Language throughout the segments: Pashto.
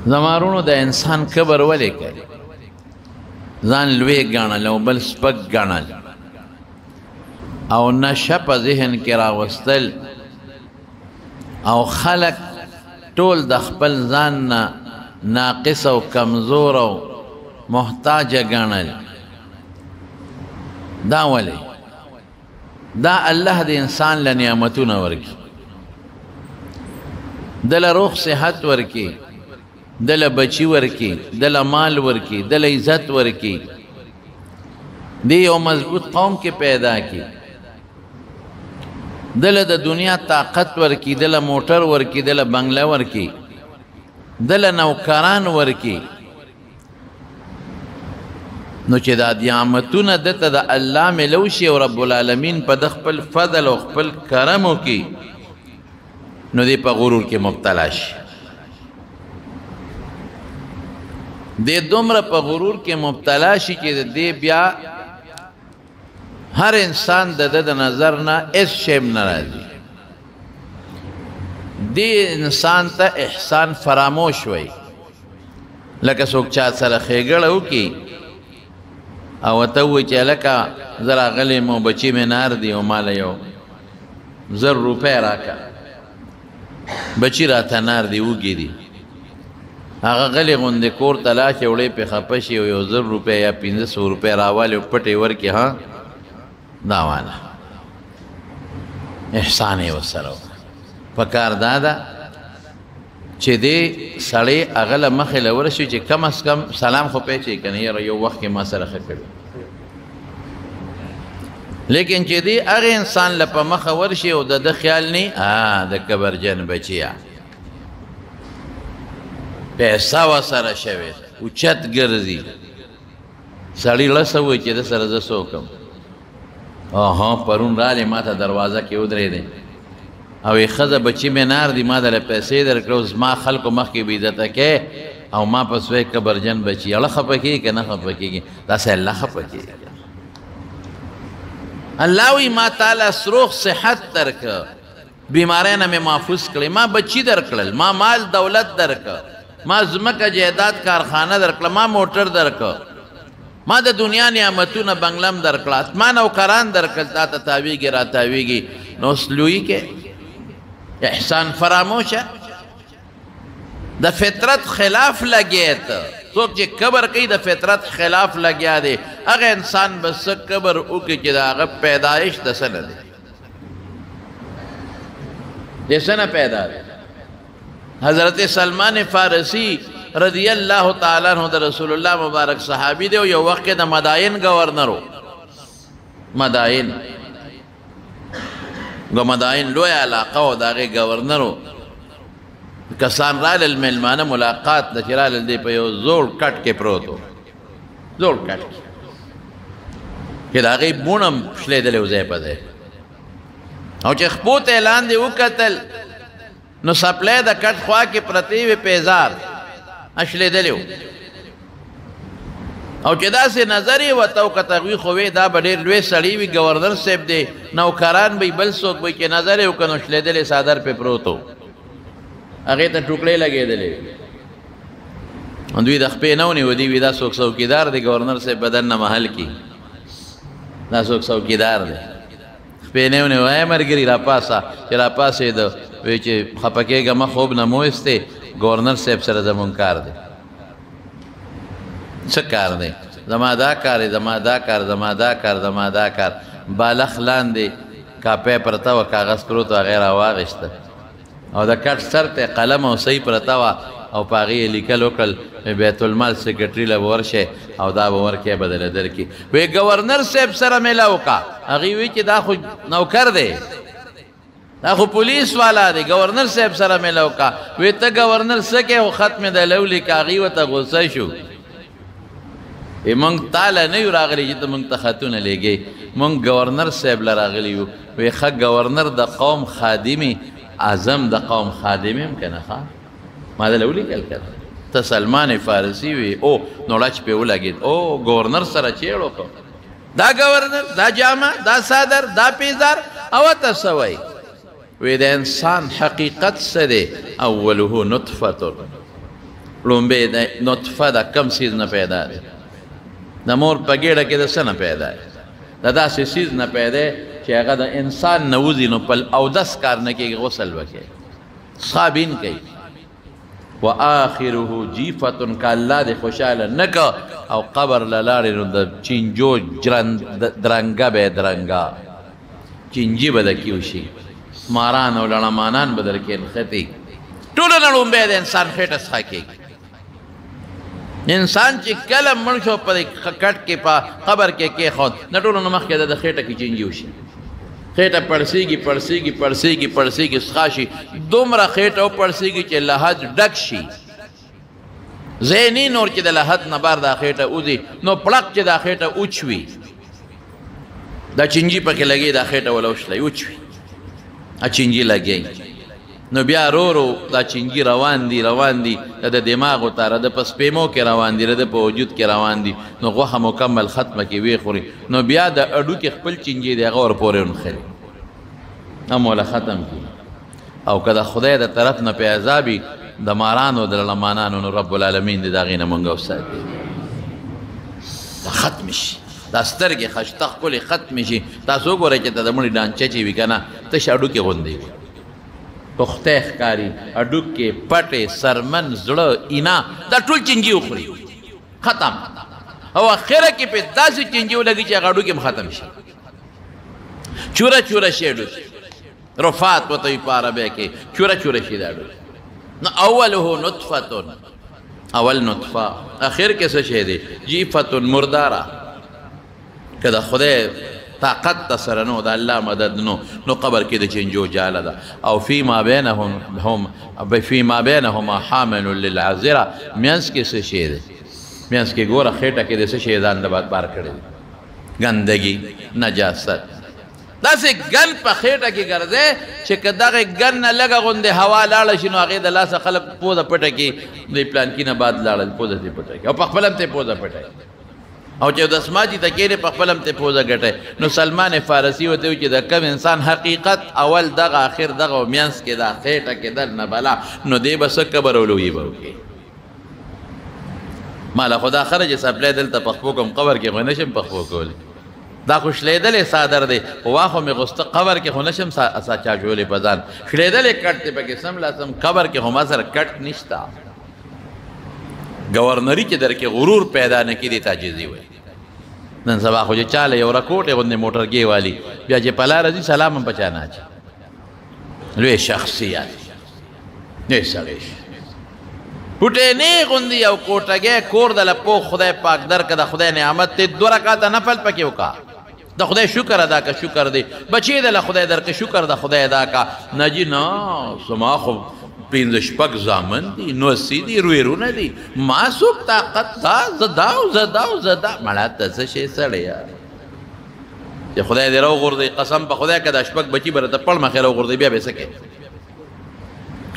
زمارونو د انسان کبر ولې کوي ځان لوی ګڼل او بل سپک ګڼل او نشه په ذهن کې راوستل او خلق ټول د خپل ځان نه ناقص او کمزور او محتاج ګڼل دا ولې دا الله د انسان له نعمتونو ورکي دل روح صحت ورکی دل بچی ورکی دل مال ورکی دل عزت ورکی دی یو مضبوط قوم کې پیدا کی دل د دنیا طاقت ورکی دل موټر ورکی دل بنگله ورکی دل نوکران ورکی نو چې دا نعمتونه دته د الله ملوشي او رب العالمین په د خپل فضل او خپل کرمو کې نو دی په غرور کې مبتلا شي دی دومره په غرور کې مبتلا شي چې دی بیا هر انسان د نظر نه اس شیم نه راځي دی انسان ته احسان فراموش وي لکه څوک چا سره ښېګړه وکړي او ته وایي چې هلکه زه راغلی مو بچي مې نار دي او ماله یو 1000 روپۍ راکړه بچی راته نار دی وږي دي هغه غلی غوندې کور ته لاړ چې وړې پې خفه شي او یو 1000 روپۍ یا 1500 روپۍ راوالې او پټې ورکړي ها دا واله احسان یې ورسره وکړه پکار دا ده چې دې سړی هغه له مخې له ورشي چې کم از کم سلام خو پیچي که نه یاره یو وخت کې ما سره ښه کړي لیکن چې دی هغه انسان له په مخه ورشي او د خیال نه د کبرجن بچیا پیسه ورسره شوې اوچت ګرځي سړی لسه وایي چې د سره زه څه وکړم پرون رالی ما ته دروازه کې ودرېدی او یې ښځه بچي مې نار دي ما دله پیسې درکړه اوس ما خلکو مخکې بې عزته کې او ما په سوی کبرجن بچي اړه خفه کېږي که نه خفه کېږي داسې الله خفه کېږي الله وی ما تعالی سروغ صحت درک بیماری نه مې محفوظ کړی ما بچی درکړل ما مال دولت درک ما ځمکه جایداد کارخانه درکړه ما موټر درک ما د دنیا نعمتونه بنګلم درکړه اسمان او کران درکړل تا ته تاویږي را تاویږي نو اوس لویي کې احسان فراموشه د فطرت خلاف لګیا ته څوک چې کبر کوي د فطرت خلاف لګیا دی هغه انسان به څه کبر وکړي چې د هغه پیدایش د څه نه دی د څه نه پیدا دی حضرت سلمان فارسی رضی الله تعالی عنہ د رسول الله مبارک صحابي دی او یو وخت کې د مدائن گورنر و مدائن لوی علاقه و د هغې گورنر و کسان رالل میلمانه ملاقات د چې رالل دی په یو زوړ کټ کې پروت و زوړ کټ کې چې د هغې بوڼ هم شلېدلی و ځای په ځای او چې خپو ته یې لاندې وکتل نو سپلی د کټ خوا کې پرتې وې پیزار شلېدلی و او چې داسې نظر یې ورته وکته هغوی خو وې دا به ډېر لوی سړی وي ګورنر صاحب دی نوکران به بل څوک به چې نظر یې وکړه نو شلېدلی څادر پې پروت و هغې ته ټوکړې لګېدلې دوی د خپې نه ونیو دوی وي دا څوک څوکیدار دی ګورنر صاحب بدن نه محل کي دا څوک څوکیدار دی خپې نه ونیو ای ملګري راپاسه چې راپاسېده وایي چې خفه کېږه مه خوب نه مو ایستې ګورنر صاحب سره زمونږ کار دی څه کار دی زما دا کار دی زما دا کار زما دا کار زما دا کار بالښ لاندې کاپۍ پرته وه کاغذ پروت و هغې راواغېسته او د کټ سر ته قلم او صحیح پرته وه او په هغې یې لیکل وکړل بیت المال سیکرټري له به ورشئ او دا به ورکړی به دله درکړي وی ګورنر صاحب سره میله وکړه هغې وی چې دا خو نوکر دی دا خو پولیس والا دی ګورنر صاحب سره میله وکړه وی ته ګورنر څه کوې خو خط مې د لو لیکه هغې ورته غوسه شو مونږ تاله نه یو راغلي چې ته مونږ ته خطونه لیږې مونږ ګورنر صاحب له راغلي یو وی ښه ګورنر د قوم خادمي اعظم د قوم خادم یم که نه ښه ما دله ولیکل که ته سلمان فارسي وي او نو ړچ پې ولګېد او ګورنر سره چیړ وکړ دا ګورنر دا جامه دا صادر دا پیزار او ته څه وایي وی د انسان حقیقت څه دی اوله نطفة لومبه د نطفه د کم سیز نه پیدا دی د مور په ګېډه کې د څه نه پیدا دی د داسې سیز نه پیدا چې هغه د انسان نه وځي نو په اودس کار نه کېږي غسل وکړي صابین کوي وآخره جیفة که الله دې خوشحاله نه که او قبر له لاړې نو د چینجو درنګه به یې درنګه چینجي به د کې وشي ماران او لړمانان به در کې نښتي ټوله نه لومبی د انسان خېټه څخه کېږي انسان چې کله مړ شو په کټ کې په قبر کې کېښود نه ټولو نه مخکې د خېټه کې چینجي وشي خېټه پړسېږي پړسېږي پړسېږي پړسېږي څښا شي دومره خېټه وپړسېږي چې لحد ډک شي ځای نه نور چې د لحد نه بار دا خېټه وځي نو پړق چې دا خېټه اوچوي دا چینجي پکې لګي دا خېټه وله وشلی اوچوي چینجي لګي نو بیا رو رو دا چینجي روان دي د دماغو ته د په سپیمو کې روان دي د په وجود کې روان دي نو غوښه مکمل ختمه کې وی خوري نو بیا د اډو کې خپل چینجي دی هغه ورپورې ونښلي هم وله ختم کړي او که د خدای د طرف نه پې عذابي د مارانو د لړمانانو نو رب العالمین دې د هغې نه مونږ وساتي دا ختم شي دا سترګې خشته ښکلې ختم شي تاسو وګورئ چې د مړي ډانچه چې وي که نه تش اډوکې غوندې وي پختی ښکاري اډوکې پټې سرمن زړه اینا دا ټول چینجي وخوري ختم او اخره کې پې داسې چینجي ولګي چې هغه اډوکې هم ختم شي چوره چوره شي اډوکې رفات ورته وي په عربۍ کې چوره چوره شي دا اډوکې نو اوله نطفتون اول نطفه اخر کې څه شی دی جیفتون مرداره که د خدای طاقت ته سره نو د الله مدد نو قبر کې د چینجو جاله ده او فیما بینهما حامل للعذره منځ کې څه شی دی منځ کې ګوره خېټه کې د څه شی ځان د بار کړی دی ګندګي نجاست داسې ګن په خېټه کې ګرځی چې که دغې ګن نه لږه غوندې هوا لاړه شي نو هغې د لاسه خلک پوزه پټه کړي دوی پلانکي نه بعد لاړل پوزه ترې پټه کړي او په خپله هم ترې پوزه پټه او چې دسماجي ته کېنې په خپله هم ترې پوزه ګټی نو سلمان فارسي ورته وایي چې د کم انسان حقیقت اول دغه آخر دغه او منځ کې دا خېټه کې دننه بلا نو دی به څه قبر او لویي به وکړي ما له خو دا خره چې سپلی دلته پخپو کوم قبر کې خو نه شم پخپو کولی دا خو شلیدلې څادر دی خو واخو مې غوسته قبر کې خو نه شم چاچولی په ځان شلیدلې کټ دی پکې سملاسم قبر کې خو ما سره کټ نشته گورنری چې در کې غرور پیدا نه کړي تعجزي وایي نن سبا خو چې چاله یو رکوټې غوندې موټرګې والي بیا چې په لاره ځي سلام هم په چا نه اچي لوی شخصیت لوی سړی پوټینې غوندې یو کوټګی کور د لپو خدای پاک درکه د خدای نعمت دی 2 رکعته نفل پکې وکړه د خدای شکر ادا که شکر دی بچې د له خدای درکه شکر د خدای ادا که نه جي نه زما خو 5 شپږ زامن دي نوسي دي رویرونه دي ما څوک طاقت دا زدا مړه ته څه شی سړی چې خدای دې راوغورځوي قسم په خدای که دا شپږ بچي به راته پړ مخې راوغورځوي بیا به یې څه کوې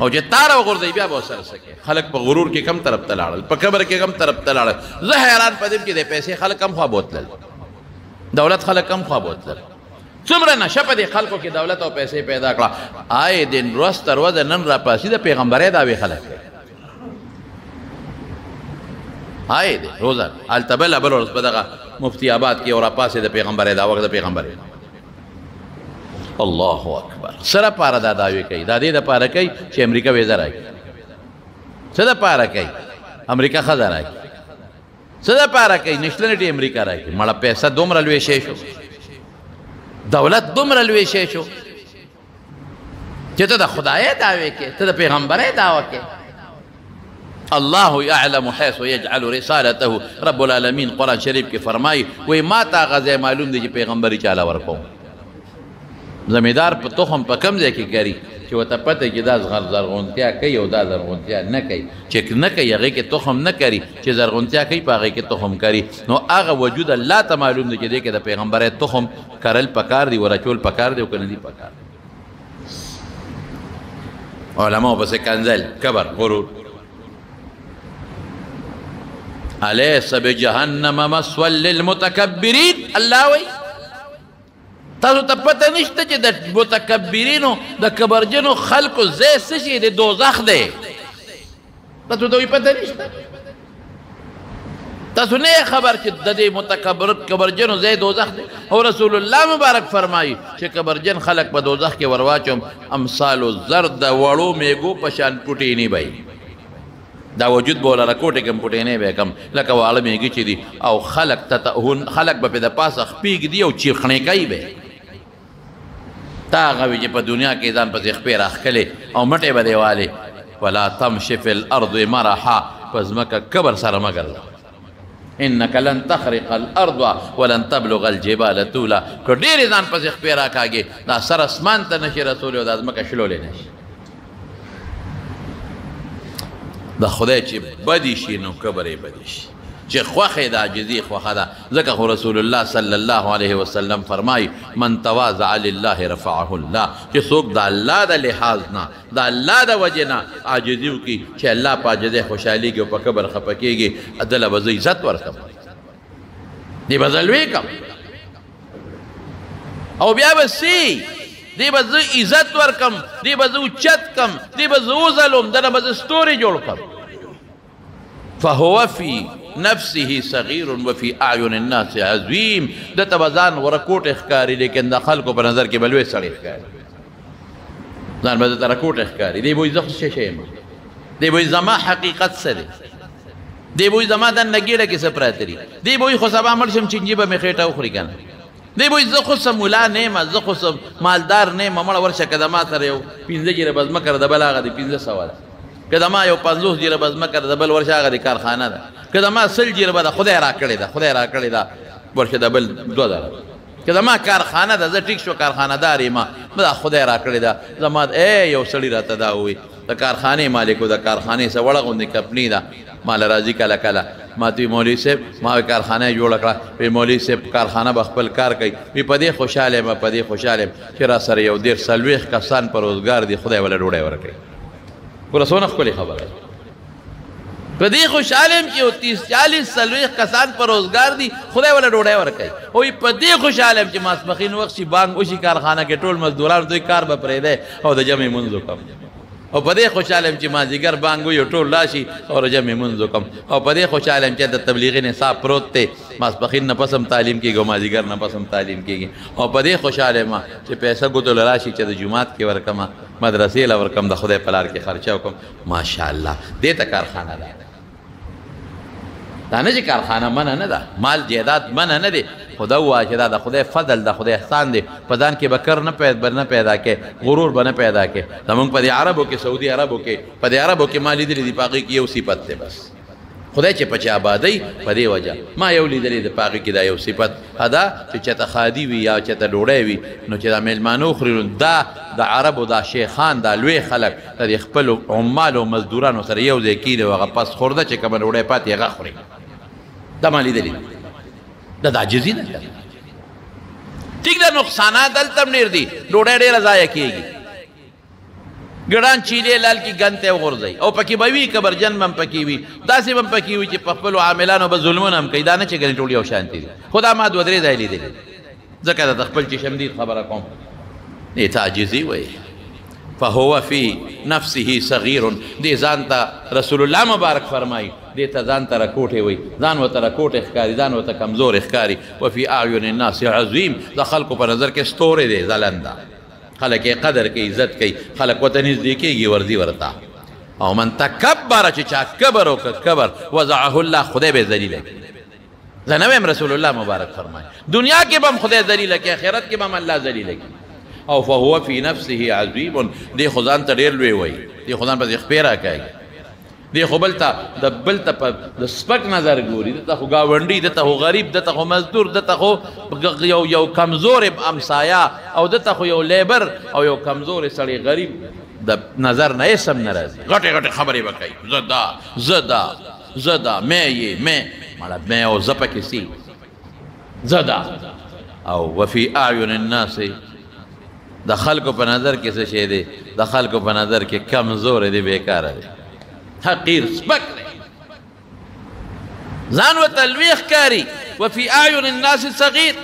او چې تا راوغورځوي بیا به ورسره څه کوې خلک په غرور کې کم طرف ته لاړل په قبر کې کم طرف ته لاړل زه حیران په دې کې د پیسې خلک کم خوا بوتلل دولت خلک کم خوا بوتلل څومره نشه په دې خلکو کې دولت او پیسې پیدا کړه آی دین ورځ تر ورځې نن راپاسي د پیغمبرۍ دعوې خلک آی دی روزه هلته بله بل ورځ په دغه مفتي آباد کې او راپاسې د پیغمبرۍ دعوه د پیغمبرۍ الله اکبر څه دپاره دا دعوې کوي دا دې دپاره کوي چې امریکا ویزه راکړي څه دپاره کوي امریکا ښځه راکړي څه دپاره کوي نیشنلټي امریکا راکړي مړه پیسه دومره لوی شی شو دولت دومره لوی شی شو چې ته د خدای دعوې کې ته د پیغمبرۍ دعوه کې الله یعلم حیث یجعل رسالته رب العالمین قرآن شریف کې فرمایي وایي ما ته هغه ځای معلوم دی چې پیغمبري چاله ورکوم زمیندار په تخم په کم ځای کې کري چې ورته پته چې دا زرغونتیا کوي او دا زرغونتیا نه کوي چې نه کوي هغې کې تخم نه کري چې زرغونتیا کوي په هغې کې تخم کري نو هغه وجود الله ته معلوم دی چې دې کې د پیغمبرۍ تخم کرل پکار دی ورچول پکار دی او که نه دي پکار علماو پسې کنځل کبر غرور الیس بجهنم مثوی للمتکبرین الله وایي تاسو ته پته نشته چې د متکبرینو د کبرجنو خلکو ځای څه شي د دوزخ دی تاسو ته پته نشته تاسو نه خبر چې د دې متکبر کبرجنو ځای دوزخ دی او رسول الله مبارک فرمایي چې کبرجن خلق په دوزخ کې ورواچوم امثال الزر د وړو میږو په شان پټې نه وي دا وجود بوله راکوټې کم پټې نه وي کم لکه واړه میږي چې دي او خلق خلق به د پاسه خپېږ دي او چیخڼې کوي به تا هغه وي چې په دنیا کې ځان پسې خپې راښکلې او مټې به دې والې ولا تمشي في الارض مرحا په ځمکه کبر سره مه ګرځه انك لن تخرق الارض ولن تبلغ الجبال طولا که ډېرې ځان پسې خپې راکاږې دا سر اسمان ته نشي رسولی او دا ځمکه شلولی نشي د خدای چې بدي شي نو کبر یې بدي شي چې خوښې د عاجزي خوښه ده ځکه خو رسول الله صلی الله علیه وسلم فرمایي من تواضع لله رفعه الله چې څوک د الله د لحاظ نه د الله د وجې نه عاجزي وکړي چې الله په عاجزۍ خوشحالېږي او په کبر خفه کېږي دله به زه عزت ورکړم دې به زه لوی کړم او بیا به سي دې به زه عزت ورکړم دې به زه اوچت کړم دې به زه وځلم دله به زه ستوري جوړ کړم فهو فی نفسه صغیر وفي اعین الناس عظیم دته به ځان ورکوټ ښکاري لیکن د خلکو په نظر کې به لوی سړی ښکاري ځان به درته رکوټ ښکاري دی به وایي زه خو څه شی یم دی به وایي زما حقیقت څه دی دی به وایي زما دننه ګېډه کې څه پراته دي دی به وایي خو سبا مړ شم چینجي به مې خېټه وخوري که نه دی به وایي زه خو څه ملا نه یم زه خو څه مالدار نه یم مړه ورشه که د ما سره یو 15 جریبه ځمکه د بل هغه د 1500 ده که د ما یو 50 جریبه ځمکه د بل ورشه هغه د کارخانه ده که د ما 100 جریبه ده خدای راکړې ده خدای راکړې ده ورشه د بل 2000 که د ما کارخانه ده زه ټیک شو کارخانه دار یم دا خدای راکړې ده زما یو سړي راته دا ووایي د کارخانې مالکو د کارخانې څه وړه غوندې کمپني ده مال راځي کله کله ما ته مولوي صاحب ما کارخانه جوړه کړه وی مولوي صاحب کارخانه به خپل کار کوي وی په دې خوشحاله یم په دې خوشحاله یم چې را سره یو 40 کسان په روزګار دي خدای وله ډوډۍ ورکوي ګوره څونه ښکلې خبره په دې خوشحاله یم چې یو 30-40 کسان په روزګار دي خدای وله ډوډۍ ورکوي وایي په دې خوشحاله یم چې ماسپښین وخت شي بانګ وشي کارخانه کې ټول مزدوران دوی کار به پرېږدی او د جمع منځ وکړم او په دې خوشحاله یم چې مازدیګر بانګ وي ټول راشي او د جمع منځ وکړم او په دې خوشحاله یم چې د تبلیغي نصاب پروت دی ماسپښین نه پس هم تعلیم کېږي او مازدیګر نه پس هم تعلیم کېږي او په دې خوشحاله یم چې پیسه ګوتو له راشي چې د جومات کې ورکړم مدرسې له ورکړم د خدای په لار کې خرچه وکړم ماشاءالله دې ته کارخانه ده دا نه چې کارخانه منع نه ده مال جایداد منع نه دی خدا ووایه چې دا د خدای فضل د خدای احسان دی په ځان کې به کر نه پیدا کې غرور به نه پیدا کې زمونږ په دې عربو کې سعودي عربو کې په دې عربو کې ما لیدلي دي په هغې کې یو صفت دی بس خدای چې په چا آبادۍ په دې وجه ما یو لیدلی د په هغې کې دا یو صفت دا چې چېرته خادي وي یا چېرته ډوډۍ وي نو چې دا میلمانه وخوري نو دا د عربو دا شیخان دا لوی خلک د دې خپلو عمالو مزدورانو سره یو ځای کېږي او هغه پس خورده چې کومه ډوډۍ پاتې هغه خوري دا ما لیدلی دا د عاجزي ده ټیک ده نقصانات دلته هم ډېر دي ډوډۍ ډېره ضایع کېږي ګړان چیلې لال کې ګن ته وغورځوي او پکې به وي کبرجن به هم پکې وي داسې به هم پکې وي چې په خپلو عاملانو به ظلمونه هم کوي دا نه چې ګنې ټول یو شانتي دي خو دا ما 2-3 ځای لیدلي ځکه د خپل چې شمدید خبره کوم دې ته عاجزي وایي فهو فی نفسه صغیر دې ځان ته رسول الله مبارک فرمایي دې ته ځان ته رکوټې وایي ځان ورته رکوټې ښکاري ځان ورته کمزور ښکاري وفي اعین الناس عظیم د خلکو په نظر کې ستوری دی ځلنده خلک یې قدر کوي عزت کوي خلک ورته نږدې کېږي ورځي ورته او من تکبره چې چا کبر وکړ کبر وضعه الله خدای به یې ذلیله کړي زه نه وایم رسول الله مبارک فرمایي دنیا کې به هم خدای ذلیله کړي آخرت کې به هم الله ذلیله کړي او فهو فی نفسه عظیم دې خو ځان ته ډېر لوی وایي دې خو ځان پسې خپې راکوي دې خو بل ته د سپک نظر ګوري دته خو ګاونډي دته خو غریب دته خو مزدور دته خو یو کمزور امسایا او دته خو یو لیبر او یو کمزور سړی غریب د نظر نه یې سم نه راځي غټې غټې خبرې به کوي زه دا مې مړه مې او زه پکې سي زه دا او وفي اعین الناس د خلکو په نظر کې څه شی دی د خلکو په نظر کې کمزور دی بیکاره دی حقیر سپک دی ځان ورته لوی ښکاري وفي اعین الناس صغیر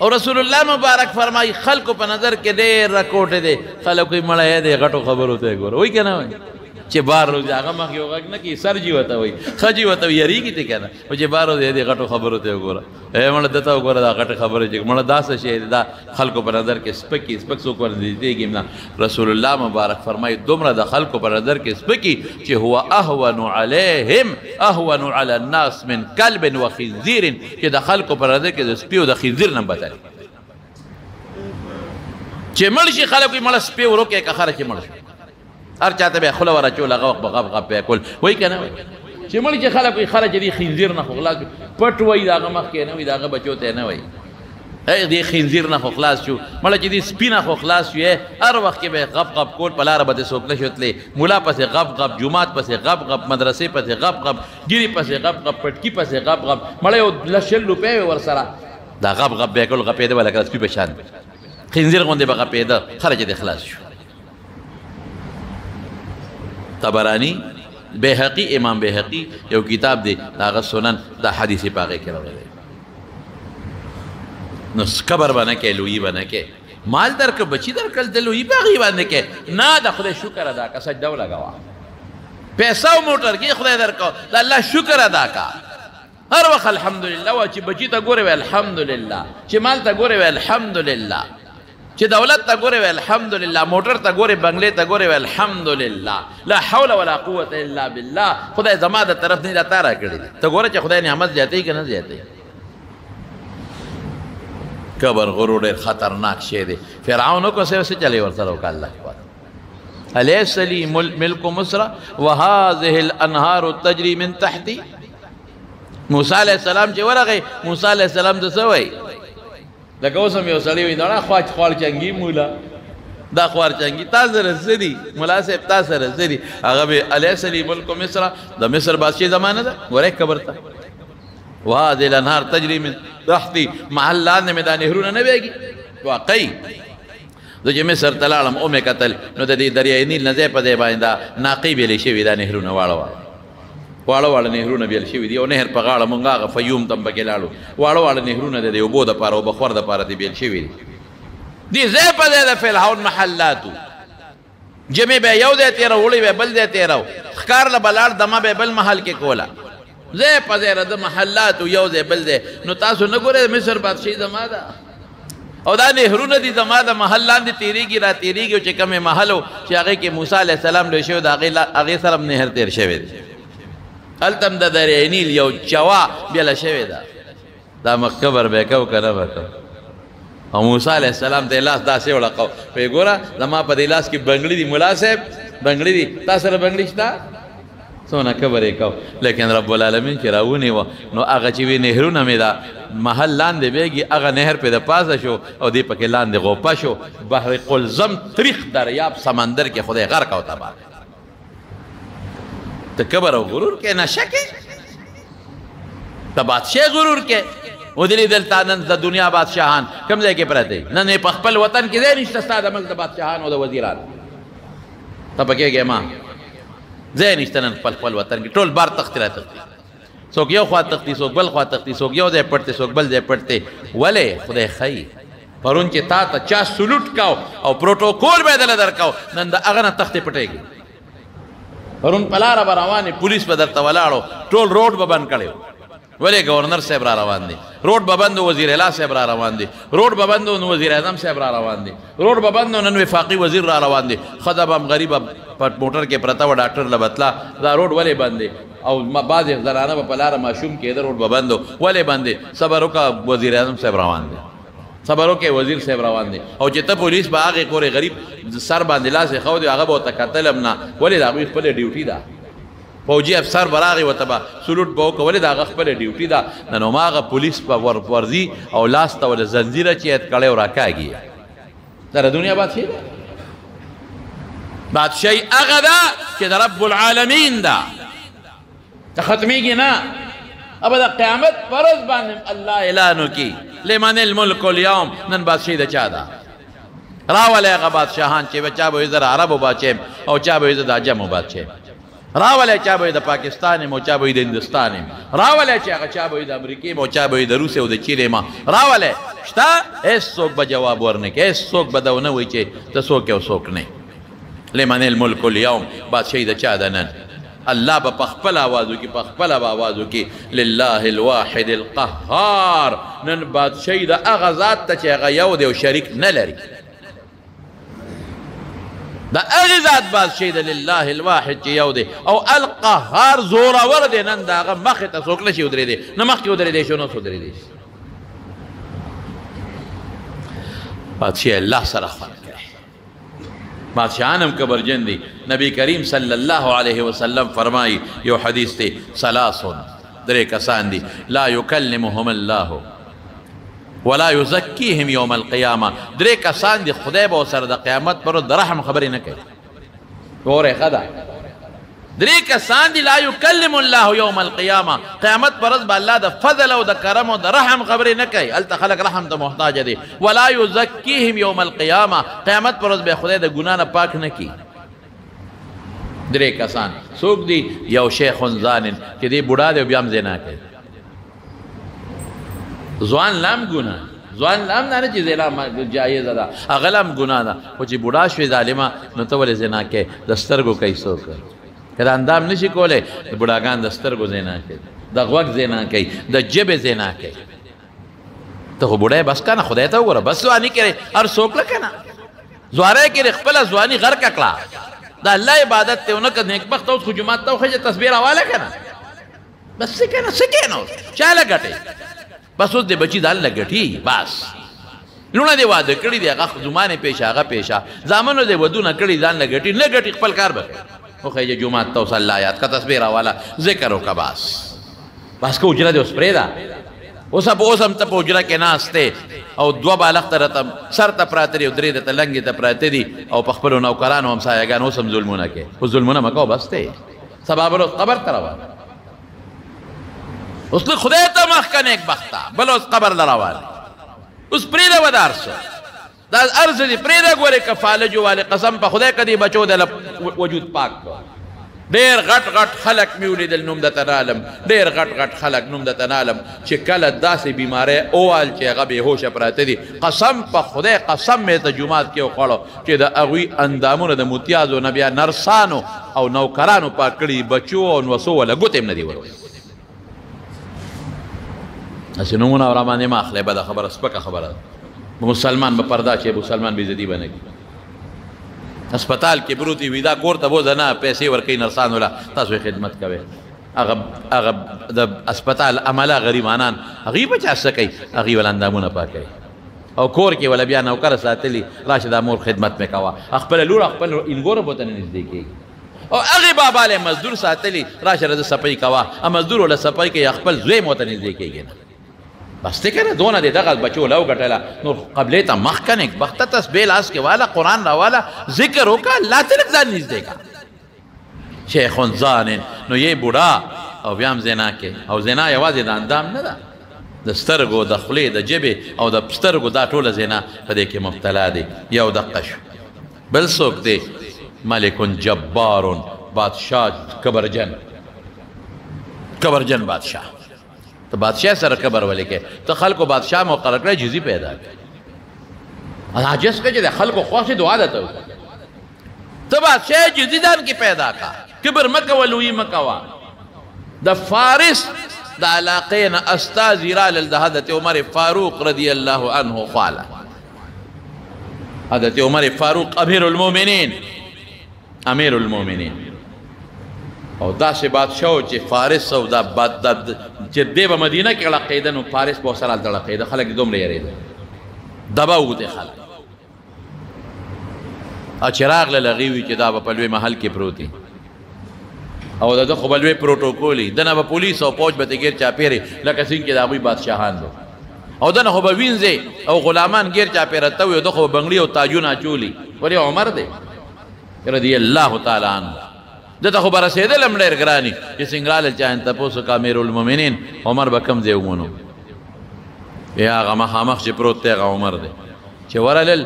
او رسول الله مبارک فرمایي خلکو په نظر کې ډېر رکوټې دی خلک وایي مړی دی غټو خبرو ته یې ګوره وایي که نه وایي چې بار روز هغه مخ یو غږ نه کی سر جی وته وي خجی وته یریږي ته کنه او چې بار روز دې غټو خبرو ته وګوره مړه دته وګوره دا غټه خبره چې مړه داسه شي دا خلکو په نظر کې سپکی سپک سو کور دیږي نه رسول الله مبارک فرمایي دومره د خلکو په نظر کې سپکی چې هو اهون علیهم اهون علی الناس من کلب وخنزیر چې د خلکو په نظر کې د سپیو د خنزیر نه بدل چې مړ شي خلک یې مړه سپی وروکې که خره چې مړ شي هر چاته به خوله ورچول هغه وخت به غب غب به کول وایي که نه چې مړ چې خلک وایي خره چې دې خنزیر نه خو خلاص پټ وایي د هغه مخکې نه وایي د هغه بچو ته نه وایي دې خنزیر نه خو خلاص شو مړه چې دې سپي نه خو خلاص شو هر وخت کې به غب غب کول په لاره به دې څوک نه شو تللی ملا پسې غب غب جومات پسې غب غب مدرسې پسې غب غب ګیري پسې غب غب پټکي پسې غب غب مړه یو لس 100 روپۍ ورسره دا غب غب به کول غپېده به لکه سپي په شان خنزیر غوندې به غپېده خره چې دې خلاص شو طبرانی بیهقی امام بیهقی یو کتاب دی داغه سنن دا حدیث پاکه کې راغلی نو قبر باندې کې لوی باندې کې مال درک بچی درکل د لوی باغی باندې کې نه د خدای شکر ادا کا سجده ولګوا پیسې او موټر کې خدای درکو د الله شکر ادا کا هر وخت الحمدلله وا چې بچی ته ګوره الحمدلله چې مال ته ګوره الحمدلله چې دولت ته ګورې الحمدلله موټر ته ګورې بنگلې ته ګورې الحمدلله لا حول ولا قوة الا بالله خدای زما د طرف نه راته راکړي ته ګوره چې خدای نعمت زیاتوي که نه زیاتوي کبر غرور ډېر خطرناک شی دی فرعون کو څه چلی ورسره وکړه الله الیس لی ملک مصر وهذه الانهار تجري من تحتي موسی علیه السلام چې ورغی موسی علیه السلام ته څه وایي لکه اوس هم یو سړی وایي دا خوارچنګي مولا دا خوارچنګي تا سره څه دي ملا صاحب تا سره څه دي هغه به الیس لی ملک مصر د مصر بادشاهي زمانه ده ګورې قبر ته وهذه الانهار تجري من تحتي محل لاندې مې دا نهرونه نه بیږي واقعي زه چې مصر ته لاړم او مې کتل نو د دې دریای نیل نه ځای په ځای باندې دا ناقې بیلې شوي دا نهرونه واړه نهرونه بیل شوي دي او نهر په غاړه مونږ هغه فیوم ته هم پکې لاړو واړه نهرونه د دې اوبو دپاره او بخور دپاره دې بیل شوي دي دې ځای په ځای د فرعون محلاتو جمع به یو ځای تېره وړی به بل ځای تېره ښکار له به لاړ دمه به بل محل کې کوله ځای په ځای د محلاتو یو ځای بل ځای نو تاسو نه ګورئ مصر بادشاهي زما ده او دا نهرونه دي زما د محل لاندې تېرېږي را تېرېږي او چې کومې محل و چې هغې کې موسی علیه السلام لوی شوی د هغې سره هم نهر تېر شوی دی هلته هم د دریای نیل یو چوا بیله شوې ده دا مقبر به یې کو که نه به کو او موسی علیه السلام ته یې لاس داسې وړقو وایي ګوره زما په دې لاس کې بنګړي دي ملا صاحب بنګړي دي تا سره بنګړي شته څونه کبر یې کو لیکن رب العالمین چې راونیوه نو هغه چې وي نهرونه مې دا محل لاندې بیږي هغه نهر پې د پاسه شو او دې پکې لاندې غوپه شو بحر قلزم تریخ دریاب سمندر کې خدای غرق او تباه ته کبر او غرور کې نشه کې ته بادشاه غرور کې ودلی دلته نن د دنیا بادشاهان کوم ځای کې پراته نن په خپل وطن کې ځای نشته ستا د ملک د بادشاهان او د وزیران ته پکېږې ما ځای نشته نن خپل وطن کې ټول بار تختی را تختی څوک یو خوا تختی څوک بل خوا تختی څوک یو ځای پټ دی څوک بل ځای پټ دی ولې خدای ښایي پرون چې تا ته چا سلوټ کاو او پروټوکول به یې دله درکاو نن د هغه نه تختې پټېږي پرون په لاره به روانې پولیس به درته ولاړو ټول روډ به بند کړی ولې گورنر صاحب را روان دی روډ به بند وزیر اعلی صاحب را روان دی روډ به بند نو وزیر اعظم صاحب را روان دی روډ به بند نن وفاقي وزیر را روان دی ښځه به هم غریبه په موټر کې پرته وه ډاکټر له بتله دا روډ ولې بند دی او بعضې زنانه به په لاره ماشوم کېده روډ به بند و ولې بند دی صبر وکړه وزیر اعظم صاحب روان دی صبر وکړئ وزیر صاحب روان دی او چې ته پولیس به هغې کورې غریب سر باندې لاس یې ښودی هغه به ورته کتل هم نه ولې د هغوی خپله ډیوټي ده فوجي افسر به راغی ورته به سلوټ به وکړه ولې د هغه خپله ډیوټي ده نن هماغه پولیس به ورځي او لاس ته ولې زنځیره چې کړی او راکاږي دا د دنیا بادشاهي ده بادشاهي هغه ده چې د رب العالمین ده ته ختمېږي نه اب د قیامت په ورځ باندې الله اعلان وکړي لمن الملک اليوم نن بادشاهي د چا ده راولئ هغه بادشاهان چې چا به وي زه د عربو بادشاه یم او چا به وي زه د عجمو بادشاه یم راولئ چا به وي د پاکستان یم او چا به وي د هندوستان یم راولئ چې هغه چا به وي د امریکې یم او چا به وي د روس او د چین یم راولئ شته هېڅ څوک به جواب ورنه کوي هېڅ څوک به دا ونه وایي چې ته څوک یې او څوک نه لمن الملک اليوم بادشاہی د چا د نن الله به په خپل آوازو کې په خپل آوازو کې لله الواحد القهار نن بادشاہی د هغه ذات ته چې هغه یو دی او شریک نه لري دا هغه ذات بادشاہی د لله الواحد چې یو دی او القهار زورور دی نن د هغه مخې ته څوک نشي ودرېدی نه مخکې ودرېدی شو نه ودرېدی بادشاہ الله سره خوند بادشاہانم کبرجن دی نبی کریم صلی اللہ علیہ وسلم فرمائی یو حدیث تے سلاسن درے کسان دی لا یکلمہم اللہ ولا یزکیہم یوم القیامہ درے کسان دی خدای با سر دا قیامت پر دا رحم خبری نکے گورے خدا درے کسان دی لا یکلم اللہ یوم القیامہ قیامت پر با اللہ دا فضل و دا کرم و دا رحم خبری نکے التا خلق رحم دا محتاج دی ولا یزکیہم یوم القیامہ قیامت پر بے خدای دا گناہ پاک نکی درے کسان سوک دی یو شیخ زانن کہ دی بڑا دے و بیام زینا کے زوان لام گناہ زوان لام نا چی زینا جائز دا اغلام گناہ دا وہ چی بڑا شوی ظالمہ نتولی زینا کے دسترگو کئی سوکر کہ اندام نشی کولے بڑاگان دسترگو زینا کے دا غوک زینا کے دا جب زینا کے تو بڑای بس کا نا خدای تا گورا بس زوانی کرے اور سوک لکنا زوارے کرے خپلا زوانی غر ککلا دا اللہ عبادت تے انکا نیک بخت اس خجمات تا خجا تصویر آوالا کنا بس سکنا سکنا چالا گٹے بس اس دے بچی دال لگٹی بس لونا دے وعدے کڑی دے اغا زمانے پیشا اغا پیشا زامنو دے ودونا کڑی دال لگٹی لگٹی خپل کار بکر وہ خیجے جمعات تو صلی اللہ آیات کا تصویر والا ذکر ہو کا باس کو اجرہ دے اس پریدہ وہ سب اوسم تپ اجرہ کے ناستے او دو بالخت رتم سر تا پراتری او درید تا لنگی تا پراتی دی او پخپلو نوکرانو ہم سایگان اوسم ظلمونا کے اس ظلمونا مکاو بستے سبابر اس قبر تروا اس نے خدای تا مخکن ایک بختا بلو اس قبر لراوالی اس پریدہ ودار سو دا ارز دی پریدہ گوری کفالجو والی قسم پا خدای کدی بچو دل وجود پاک کو دیر غٹ غٹ خلق میولی دل نمدت نالم دیر غٹ غٹ خلق نمدت نالم چی کلت دا سی بیمارے اوال چی غبی ہوش پراتے دی قسم پا خدای قسم میں تجمعات کیو قڑو چی دا اغوی اندامون دا متیازو نبیا نرسانو او نوکرانو پا کڑی بچو و نوسو والا گتیم ندی ورو اسی نمونہ ورامانے ماخلے بدا خبر اسپکا خبر مسلمان با پردہ چے مسلمان بھی زدی بنے گی اسپتال کے بروتی ویدہ کورتا وہ زنا پیسے ورکی نرسان والا تاسوی خدمت کوئے اغب اسپتال عملہ غریبانان اغیب چاہ سکی اغیب والاندامون پاکے او کور کے والا بیا نوکر ساتلی راشد امور خدمت میں کوا اخبر لور اخبر انگور بوتا نزدیکی او اغیب آبالے مزدور ساتلی راشد سپائی کوا مزدور والا سپائی کے اخبر زوی موتا نزدیکی گینا بس تے کہنا دونا دے دغل بچو لو گٹلا نور قبلیتا مخکن ایک بخت تسبیل آس کے والا قرآن را والا ذکر ہوکا اللہ تلک زان نیز دے گا شیخون زانن نو یہ بڑا او بیام زینا کے او زینا یوازی دا اندام ندا دا سترگو دا خلی دا جبی او دا سترگو دا طول زینا فدے کے مبتلا دے یو دا قشو بل سوک دے ملکن جبارن بادشاہ کبرجن بادشاہ تو بادشاہ سر کبر والے کے تو خلق و بادشاہ مقرر کرے جزی پیدا کرے عاجز کے جدے خلق و خواہ دعا دیتا ہوتا تو بادشاہ جزی دان کی پیدا کا کبر مکہ ولوی مکہ دا فارس دا علاقین استازیرا للدہ حضرت عمر فاروق رضی اللہ عنہ خوالا حضرت عمر فاروق امیر المومنین اور دا سے بادشاہ ہو چی فارس او دا چی دیبا مدینہ کی علاقیدن و فارس بہت سرال دا علاقیدن خلق دوم رہی رہی دبا ہوتے خلق چراغ للغیوی چی دا با پلوی محل کی پروتی او دا خو بلوی پروٹوکولی دنا با پولیس او پوچ بتے گیر چاپیرے لکا سنگ کی دا ہوئی بادشاہان دو او دنا خو با وینزے او غلامان گیر چاپیرتاوی او دا خو با بنگلی او تاجونا چولی ولی عمر دے رضی اللہ تعالیٰ عنہ دتا خو برسیده لمدیر گرانی چی سنگرال چاہن تپوسو کا امیر المومنین عمر بکم دے امونو یا آغا مخامخ چی پروت تیغا عمر دے چی ورلل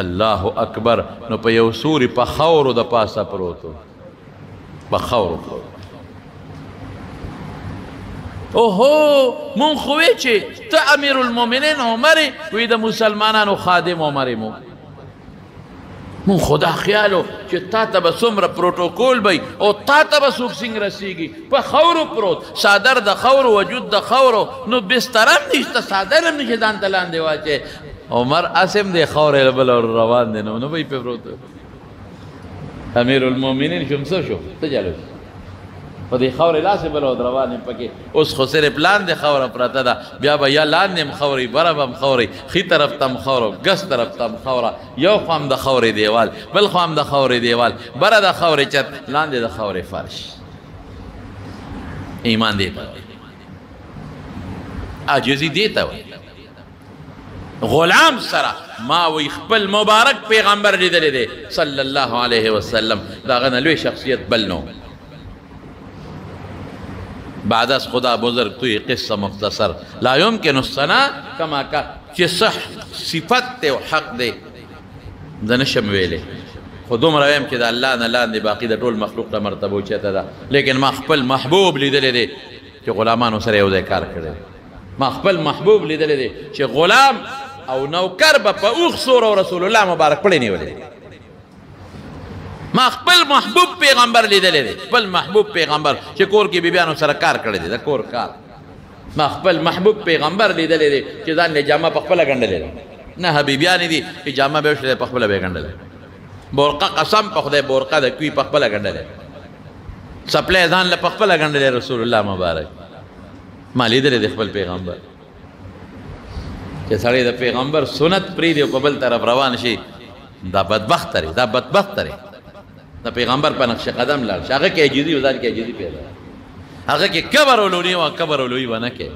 اللہ اکبر نو پا یو سوری پا خورو دا پاسا پروتو پا خورو اوہو من خوی چی تا امیر المومنین عمری وی دا مسلمانانو خادم عمری مو مون خدا خیالو چې تا ته به څومره پروټوکول وي او تا ته به څوک څنګه رسیږي په خاورو پروت څادر د خاورو وجود د خاورو نو بستر هم نشته څادر هم نشي ځان ته لاندې واچې عمر اسم دی خاورې له بله روان دی نو به یې پې پروت امیر المؤمنین شو څه شو څه جالب په دې خاورې لاسې بله روان یم پکې اوس خو صرف لاندې خاوره پرته ده بیا به یا لاندې هم خاورې بره به هم خاورې ښي طرف ته هم خاوره ګس طرف ته هم خاوره یو خوا هم د خاورې دیوال بل خوا هم د خاورې دیوال بره د خاورې چت لاندې د خاورې فرش ایمان دې ته عاجزي دې ته وایي غلام سره ما وی خپل مبارک پیغمبر لیدلی دی صلی الله علیه وسلم د هغه نه لوی شخصیت بل نو بعد از خدا بزرگ توی قصه مختصر لا يمكن الثناء كما کا چې صح صفت دی او حق دی زه نشم ویلی خو دومره ویم چې د الله نه لاندې باقي د ټول مخلوق ته مرتبه اوچته ده لیکن ما خپل محبوب لیدلی دی چې غلامانو سره یو ځای کار کړی ما خپل محبوب لیدلی دی چې غلام او نوکر به په اوښ سور او رسول الله مبارک پړی نیولی ما خپل محبوب پیغمبر لیدلی دی خپل محبوب پیغمبر چې کور کې بیبیانو سره کار کړی دی د کور کار ما خپل محبوب پیغمبر لیدلی دی چې ځان له جامه په خپله ګنډلی دی نه حبیبیانې دي چې جامه به یې وشلی په خپله به یې ګنډلی بورقه قسم په خدای بورقه د کوي په خپله ګنډلی څپلی ځان له په خپله ګنډلی رسول الله مبارک ما لیدلی دی خپل پیغمبر چې سړی د پیغمبر سنت پرېږدي او په بل طرف روان شي دا بدبخت دی دا بدبخت دی د پیغمبر په نقش قدم لاړ شي هغه کې عاجزي او ځان کې عاجزي پیدا هغه کې کبر او لوی و کبر او لوی ونه کې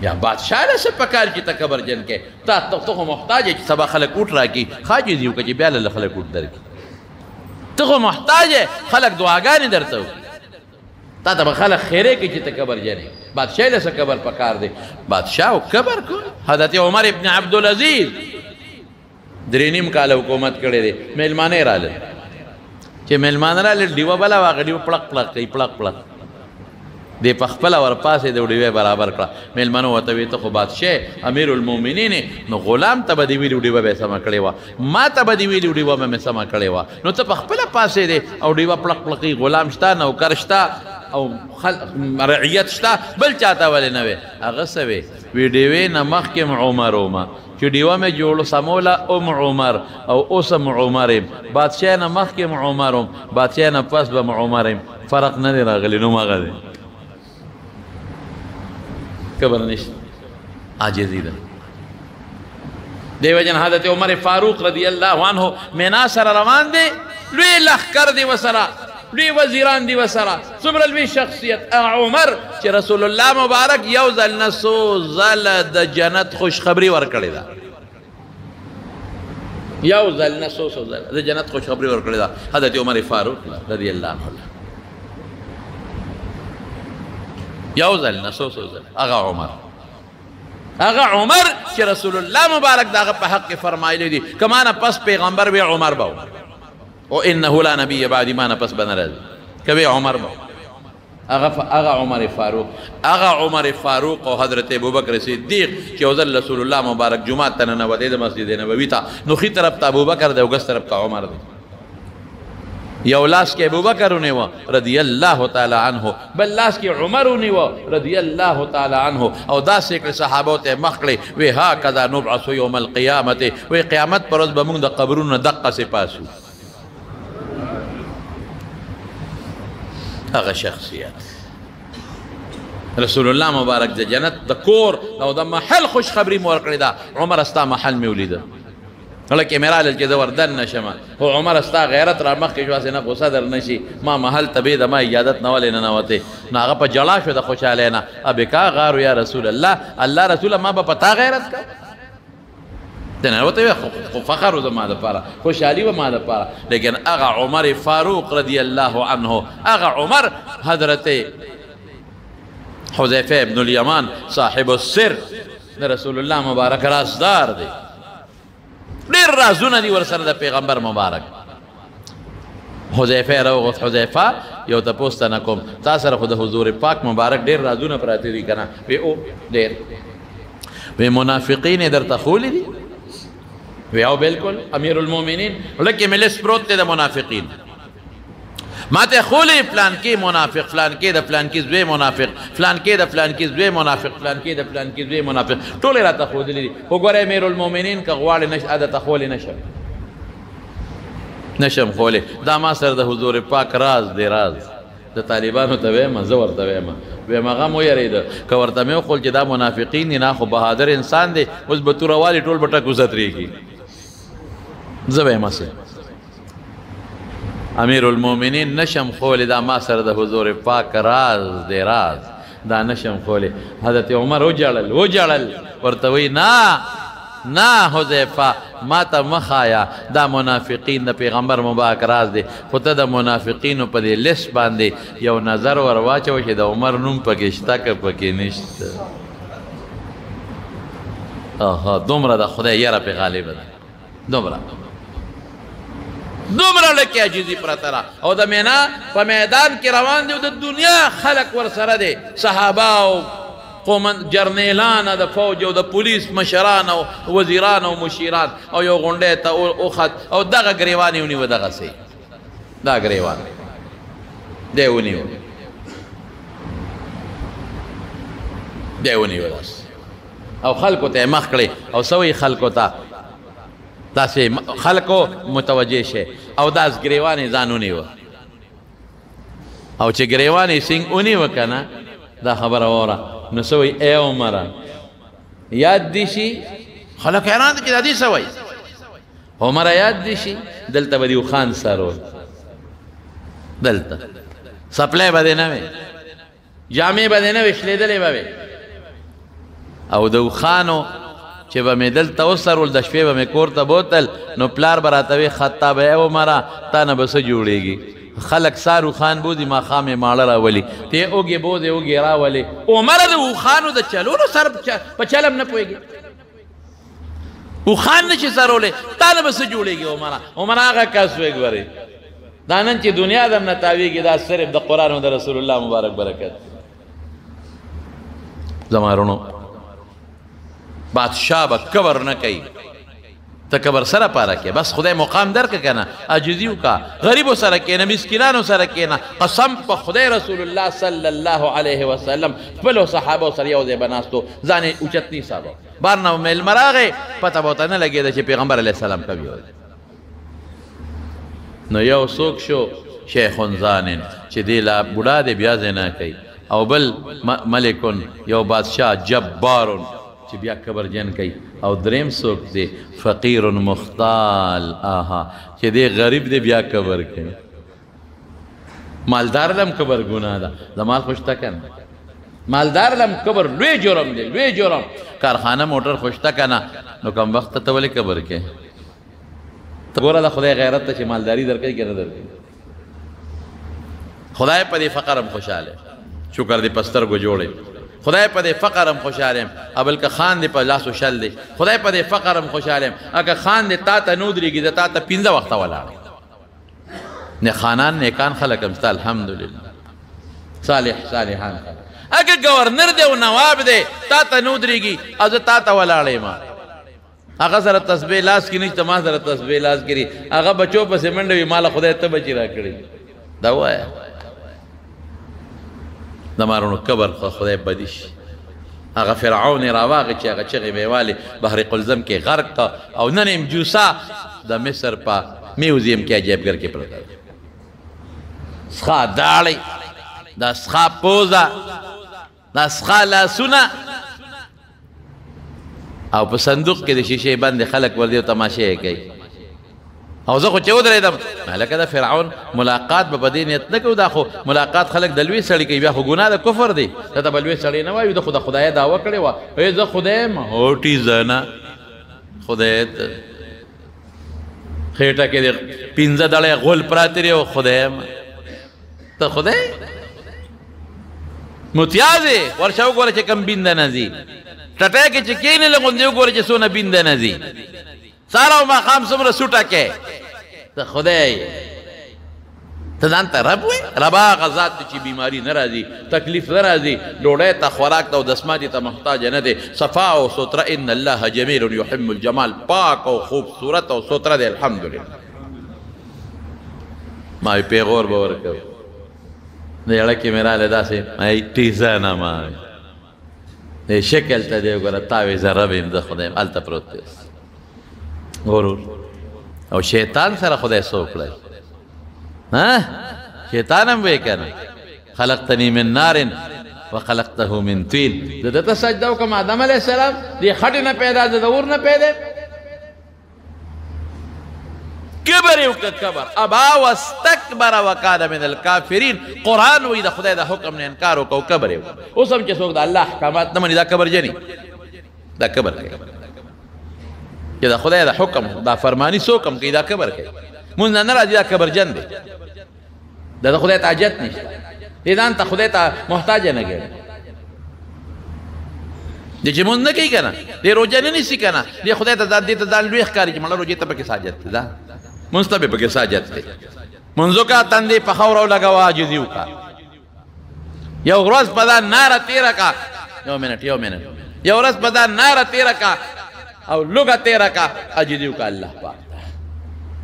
یا بادشاہ له څه پکار چې ته کبر جن کې تا خو محتاج چې سبا خلک اوټ راکړي خاجزي وکړي چې بیا له خلک اوټ درکړي ته خو محتاج خلک دعاګانې درته وکړي تا ته به خلک خیرې کوي چې ته کبر جنې بادشاہ له څه کبر پکار دی بادشاہ او کبر کو حضرت عمر ابن عبدالعزیز 3.5 کاله حکومت کړی دی میلمانه رالل چې میلمانه رالل ډیوه بله واغه ډیوه پړق پړق کوي پړق پړق دی په خپله ورپاسې د ډیوې برابر کړه میلمنو ورته ویې ته خو بادشاه امیر المؤمنین نو غلام ته به دې ویلي ډیوه به یې سمه کړې وه ما ته به دې ویلي ډیوه به مې سمه کړې وه نو ته په خپله پاسېدې او ډیوه پړق پړقي غلام شته نوکر شته او رعیت شته بل چاته ولې نه وې هغه څه وې وی ډیوې نه مخکې عمر ومه چې ډیوه مې جوړو سموله عمر او اوس عمر یم بادشاه نه مخکې عمر وم بادشاه نه پس به عمر یم فرق نه دی راغلی نوم هغه دی کبر نشته عاجزي ده دی وجن حضرت عمر فاروق رضی الله عنه مینا سره روان دی لوی لښکر دی ورسره لوی وزیران دی ورسره څومره لوی شخصیت عمر چې رسول الله مبارک یو ځل نه څو ځله د جنت خوشخبري ورکړې ده یو ځل نه څو ځله د جنت خوشخبري ورکړې ده حضرت عمر فاروق رضی الله عنه یو ځل نه څو ځله هغه عمر چې رسول الله مبارک د هغه په حق کې فرمایلی دي که ما نه پس پیغمبر وی عمر به و انه لا نبی بعد ما نه پس به نه راځي که وی عمر به هغه عمر فاروق او حضرت ابوبکر صدیق چې یو ځل رسول الله مبارک جومات ته ننوتی د مسجد نبوي ته نو ښي طرف ته ابوبکر دی او ګس طرف ته عمر دی یو لاس کې ابوبکر ونیوه رضی الله تعالی عنه بل لاس کې عمر ونیوه رضی الله تعالی عنه او داسې کړې صحابو ته مخ کړې وی هکذا نبعث یوم القیامت وی قیامت پر ورځ به موږ د قبرونو دقسې پاسو هغه شخصیت رسول الله مبارک د جنت د کور او د محل خوشخبري مو ورکړې ده عمر ستا محل مې ولیده هله کې مې رالل چې زه وردن نشم خو عمر ستا غیرت را مخکې شو هسې نه غوسه در نشي ما محل ته بې د ما اجازت نه ولې ننوتې نو هغه په جړا شو د خوشحالۍ نه ابکا غارو یا رسول الله الله رسوله ما به په تا غیرت کا د ننوتې وی خو فخر و زما دپاره خوشحالي و ما دپاره لیکن هغه عمر فاروق رضی الله عنه هغه عمر حضرت حذیفه ابن الیمان صاحب السر د رسول الله مبارک رازدار دی ډېر رازونه دي ورسره د پیغمبر مبارک حذیفه راوغوښت حذیفه یو تپوس ته نه کوم تا سره خو د حضور پاک مبارک ډېر رازونه پراته دي که نه وی او ډېر وی منافقین یې درته ښولی دي وی او بالکل امیر المومنین لکه ملس پروت ته د منافقین ما ته خولې فلان کې منافق، فلان کې د فلان کې زوی منافق، فلان کې د فلان کې زوی منافق، فلان کې د فلان کې زوی منافق، ټول راته ښودلي دي. خو ګوره امیر المومنین که غواړې عادت خولی نشم خولی. دا ما سره د حضور پاک راز دی، راز د طالبانو ته ویمه، زه ورته ویم هغه م ویرېده که ورته مې وښول چې دا منافقین دي، نه خو بهادر انسان دی، اوس به توره والي ټول به ټک وزترېږي. زه به یې مسئ امیر المومنین نشم خولی، دا ما سره د حضور پاک راز دی، راز دا نشم خولی. حضرت عمر وجړل ورته وی نه حذیفه ما ته مخایا، دا منافقین د پیغمبر مبارک راز دی، خو ته د منافقینو په دې لیست باندې یو نظر ور واچوه چې د عمر نوم پکې شته که پکې نشته. دومره د خدای یره پې غالبه ده، دومره لکه عجیزي پرته ده. او د مینا په میدان کې روان دی او د دنیا خلق ورسره دی، صحابه او جرنیلان د فوج او د پولیس مشران او وزیران او مشیران، او یو غونډۍ ته اوخت او دغه ګریوان یې ونیوه، دغسې دا ګریوان دی ونیوه داسې او خلکو ته یې مخ کړی او څه وایي خلکو ته تاسې خلکو متوجه شئ. او داس ګریوان یې ځان ونیوه، او چې ګریوان یې سینګ ونیوه که نه، دا خبره واوره نو څه وایي ای عمره یاد دي شي. خلک حیران دي چې دا دې څه وایي. عمره یاد دي شي دلته به دې اوښان څرول، دلته سپلی به دې نه وې، جامې به دې نه وې، شلېدلې به وې، او د اوښانو چې به مې دلته وڅرول، د شپې به مې کور ته بوتل، نو پلار به راته وی خطا به ای عمره تا نه به څه جوړېږي. خلق سار اوښان بوځي، ماښام یې ماړه راولي، ته یې اوږې بوځې اوږې راولې. عمره د اوښانو د چلولو سر په چلم نه پوهېږي، اوښان نه شي څرولی، تا نه به څه جوړېږي. عمره هغه کس وی ګورې دا نن چې دنیا در نه تاویږي، دا صرف د قرآن او د رسول الله مبارک برکت. زما رونو بادشاه به کبر نه کوي، ته کبر سره پاره کې، بس خدای مقام درکه کنه، عاجزي وکړه، غریبو سره کښېنه، مسکینانو سره کښېنه. قسم په خدای رسول الله صلی الله علیه وسلم خپلو صحابو سره یو ځای به ناستو، ځان یې اوچت نه حسابه، بار نه میلمه راغی پته به ورته نه لګېده چې پیغمبر علیه السلام کوي. نو یو څوک شو شیخ زانن چې دی لا بوډا دی بیا زنا کوي، او بل ملکون یو بادشاه جبارون چې بیا کبرجن کوي، او دریم څوک دی فقیر مختال چې دی غریب دی بیا کبر کوي. مالدار لم کبر ګناه ده، د مال خو شته که نه، مالدار لم کبر لوی جرم دی، لوی جرم. کارخانه موټر خو شته که نه، نو کم وخته ته ولې کبر کوې؟ ته ګوره د خدای غیرت ته چې مالداري درکوي که نه درکوي. خدای په دې فقر هم خوشحاله، شکر دې په سترګو جوړی، خدای په دې فقر هم خوشحاله یم، بلکې خان دې په لاسو شل دی، خدای په دې فقر هم خوشحاله یم، اگه خان دې تا ته نه ودرېږي، د تا ته 15 وخته ولاړ. نه خانان نیکان خلک هم شته الحمدلله، صالحان خلک. اگه گورنر دی او نواب دی تا ته نه ودرېږي، او زه تا ته ولاړ یم، هغه سره تسبیح لاس کې نشته، ما سره تسبیح لاس کې هغه بچو پسې منډه وي، ماله خدای ته بچي را کړي. دا ووایه د مارونو کبر خو خدای بدي شي. هغه فرعون یې راواغې چې هغه چغې به یې والې بحر قلزم کې غرق که، او نن یم جوسا د مصر په میوزیم کې عجایبګر کې پرته ده. سخا داړۍ، دا سخا پوزه، دا سخا لاسونه، او په صندوق کې د شیشې بندې خلک ورځي او تماشې یې کوي. او زه خو چې ودرېدم هلکه د فرعون ملاقات به په دې نیت نه کوو، دا خو ملاقات خلک د لوی سړي کوي، بیا خو ګناه د کفر دی، دا ته به لوی سړی نه وایو، د خو د خدای دعوه کړې وه، ای زه خدای یم، هوټي زه نه، خدای ته خېټه کې د 15 دړی غول پراته دي، او خدای یم، ته خدای متیاز یې. ورشه وګوره چې کم بینده نه ځي، ټټی کې چې کښېنې لغوندې وګوره چې څونه بینده نه ځي، سارا او ماښام څومره سوټه کې، ته خدای ته ځان ته رب وایې؟ رب هغه ذات دی چې بیماري نه راځي، تکلیف نه راځي، ډوډۍ ته خوراک ته او دسماتي ته محتاج نه دی، صفا او ستره. ان الله جمیل یحب الجمال، پاک او خوبصورت او ستره دی. الحمدلله. ما وی پیغور به ورکوو، د زړه کې مې راغلی داسې ما ټیزه نه ما د شکل ته دی وګوره تاوې زه رب یم د خدای هلته پروت دی غرور. او شیطان سره خدای څه وکړی؟ شیطان هم وی که نه خلقتنی من نار وخلقته من طین. زه دته سجده وکړم آدم علیه السلام دې خټې نه پیدا زه د اور نه پیدا. کبر یې وکړه کبر، ابا واستکبر وکان من الکافرین. قرآن وایي د خدای د حکم نه انکار وکړه او کبر یې وکړه. اوس هم چې څوک د الله احکامات نه مني دا کبرجني، دا کبر کوي. چې د خدای د حکم دا فرمانی څوک هم کوي دا کبر کوي. مونځ نه راځي دا کبرجن دی، دا د خدای ته حاجت نشته، دې ځان ته خدای ته محتاج نه ګڼي. دې چې مونځ نه کوي که نه، دې روژه نه نیسي که نه، دې خدای ته دې ته ځان لوی ښکاري چې مړه روژې ته پکې حاجت دی، دا مونځ ته پکې حاجت دی. مونځ وکړه تندې په خاوره ولګوه عاجزي وکړه. یو ورځ په دا ناره تېره کړه، یو منټ یو ورځ په دا ناره تېره کړه او لوږه تېره کړه، عاجزي وکړه الله پاک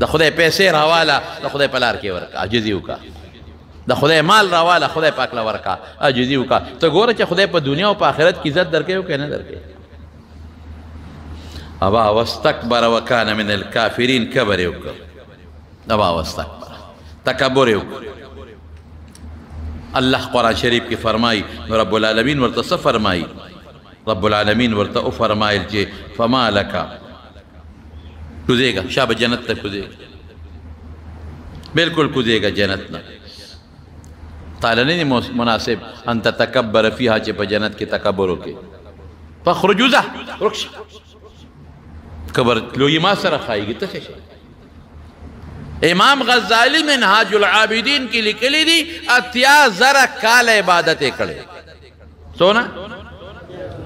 د خدای پیسې راواله، د خدای په لار کې ورکړه، عاجزي وکړه. د خدای مال راواله، خدای پاک له ورکړه، عاجزي وکړه. ته ګوره چې خدای په دنیا او په آخرت کې عزت درکوي او که نه درکوي. ابا واستکبر وکان من الکافرین، کبر یې وکړ. ابا واستکبر، تکبر یې وکړ. الله قرآن شریف کې فرمایي، رب العالمین ورته څه فرمایي؟ رب العالمین ورته وفرمایل چې فما لک کوزیږه، شابه جنت ته کوزیږه، بالکل کوزیږه جنت نه. تعالی نه دی مناسب ان تتکبر فیها چې په جنت کې تکبر وکړي. فاخرج وځه ورک شه. کبر لوی ما سره خایږي ته څه شي؟ امام غزالی منهاج العابدین کې لیکلی دي 80,000 کال عبادت یې کړې. سونا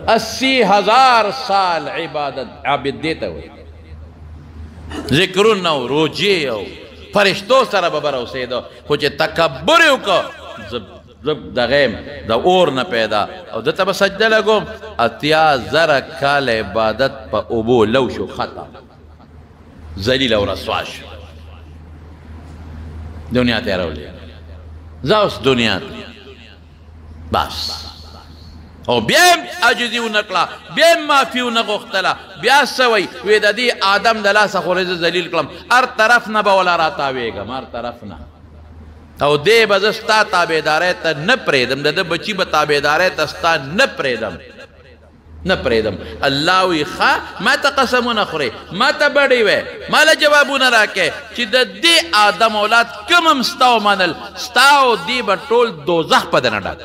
80,000 سال عبادت عابد دی ته وایي. ذکرونه او روجې او فرشتو سره به بر اوسېده، خو چې تکبر یې وکړه زه دغه یم د اور نه پیدا او ده ته به سجده لګوم. 80,000 کال عبادت په اوبو لو شو، ختم، ذلیل او رسوا شو، دنیا ته یې راولي. زه اوس دنیا ته بس. او بیا هم عاجزي ونه کړه، بیا هم معافي ونه غوښتله. بیا څه وایي؟ وی د دې آدم د لاسه خو زه ذلیل کړم، هر طرف نه به ولا راتاوېږم، هر طرف نه. او دې به زه ستا تابعدارۍ ته نه پرېږدم، د ده بچي به تابعدارۍ ته ستا نه پرېږدم. الله وی ښه ما ته قسمونه خورې، ما ته بډې وی، ما له جوابونه راکې چې د دې آدم اولاد کوم هم ستا ومنل، ستا او دې به ټول دوزخ په ده نه ډک.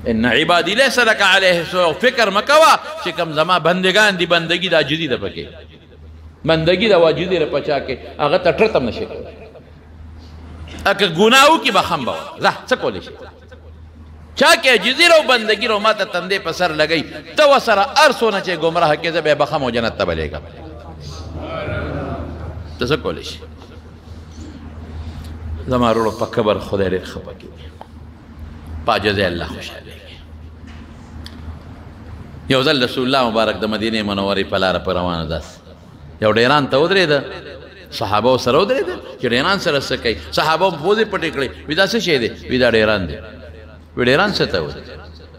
ان عبادی لیس لک علیه سوء. فکر مکوه چې کوم زما بندگان دي، بندگی د عاجزي ده پکې، بندگی د عاجزي ده پچا کې، هغه ته ټرت هم نشي کولی. اکه ګناه وکړي بخښم به ځه څه کولی شي. چا کې عاجزي رو بندگی رو ما ته تندې په سر لګوي، ته ورسره هر څونه چې ګمراه کې زه به یې بخښم او جنت ته به لېږم. ته څه کولی شي؟ زما وروڼو په کبر خدای ډېر خفه کېږي، په عاجزۍ الله خوشحالېږي. یو ځل رسول الله مبارک د مدینې منورې په لاره په روانه داسې یو ډیران ته ودرېده، صحابه ورسره ودرېدل چې ډیران سره څه کوي. صحابه هم پوزې پټې کړې، وي دا څه شی دی؟ وي دا ډیران دی. وی ډیران څه ته وایي؟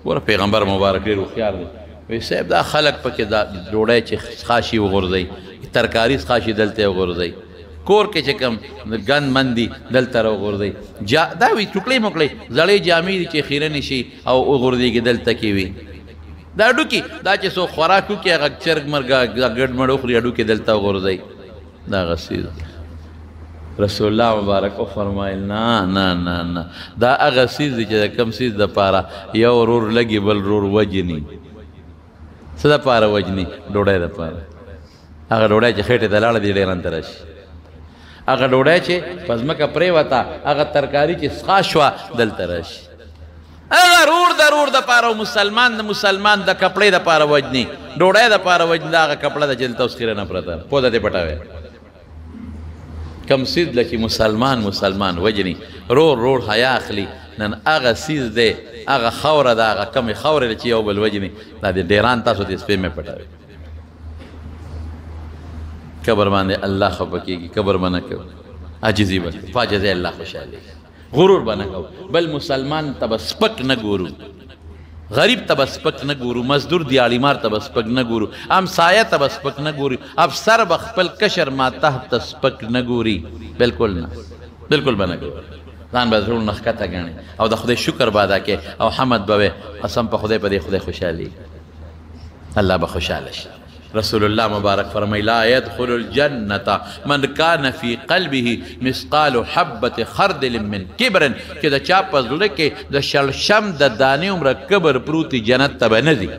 ګوره پیغمبر مبارک ډېر هوښیار دی. وی صاحب دا خلک پکې دا ډوډۍ چې خاشي وغورځوي، ترکاري خاشي دلته وغورځوي، کور کې چې کوم ګند من دي دلته راوغورځوي، دا وي ټوکړې موکړې زړې جامې دي چې خیرنې شي او وغورځېږي دلته کې وي. دا ډوکي دا چې څوک خوراک وکړي هغه چرګ مرګه ګډ مړ وخوري، ډوکې دلته وغورځوي. دا هغه څیز رسول الله مبارک وفرمایل نه نه نه نه، دا هغه څیز دی چې د کوم څیز دپاره یو ورور لګي بل ورور وجني. څه دپاره وجني؟ ډوډۍ دپاره. هغه ډوډۍ چې خېټې ته لاړه دي ډېران ته راشي، هغه ډوډۍ چې په ځمکه پرېوته، هغه ترکاري چې سخا شوه دلته راشي. هغه رور د رور دپاره، مسلمان د مسلمان د کپړې دپاره وجني، ډوډۍ دپاره وجني. دا هغه کپړه ده چې دلته اوس خیره نه پرته، پوزه دې پټوې. کم سیز لچې مسلمان وجني رور حیا اخلي نن هغه سیز دی هغه خوره ده هغه کمې خورې چې یو بل وجني دا د ډیران تاسو د سپې مې پټوي قبر باندې الله خفه کېږي قبر به نه کوو عاجزي به کوو فاجزه الله خوشحالي غرور به نه کوو بل مسلمان ته به سپک نه ګورو غریب ته به سپک نه ګورو مزدور دیاړیمار ته به سپک نه ګورو همسایه ته به سپک نه ګورو افسر به خپل کشر ماتحت ته سپک نه ګوري بالکل نه بالکل به نه ګوري ځان به زړه نه ښکته ګڼي او د خدای شکر به ادا کوې او حمد به وې قسم په خدای په دې خدای خوشحالي الله به خوشحاله شي رسول الله مبارک فرمای لا يدخل الجنة من كان في قلبه مثقال حبة خردل من کبر چې د چا په زړه کې د شلشم د دانې عمره کبر پروتي جنت ته به نه ځي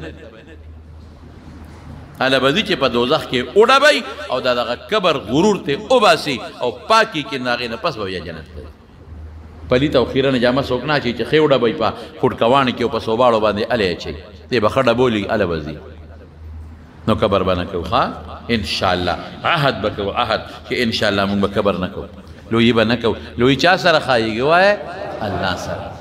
هله به ځي چې په دوزخ کې وډبئ او د دغه کبر غرور ته وباسي او پاکي کې د هغې نه پس به بیا جنت ته پلیت او خیرنه جامه څوک نه اچوي چې ښې وډبئ په خټکوانې کې او په صوباړو باندې هلې اچوي دی به ښه ډبولي هله به ځي نو کبر به نه کوو ښه انشاءالله عهد به کوو عهد چې انشاءالله مونږ به کبر نه کوو لویي به نه کوو لویي چا سره ښایېږي وایه الله سره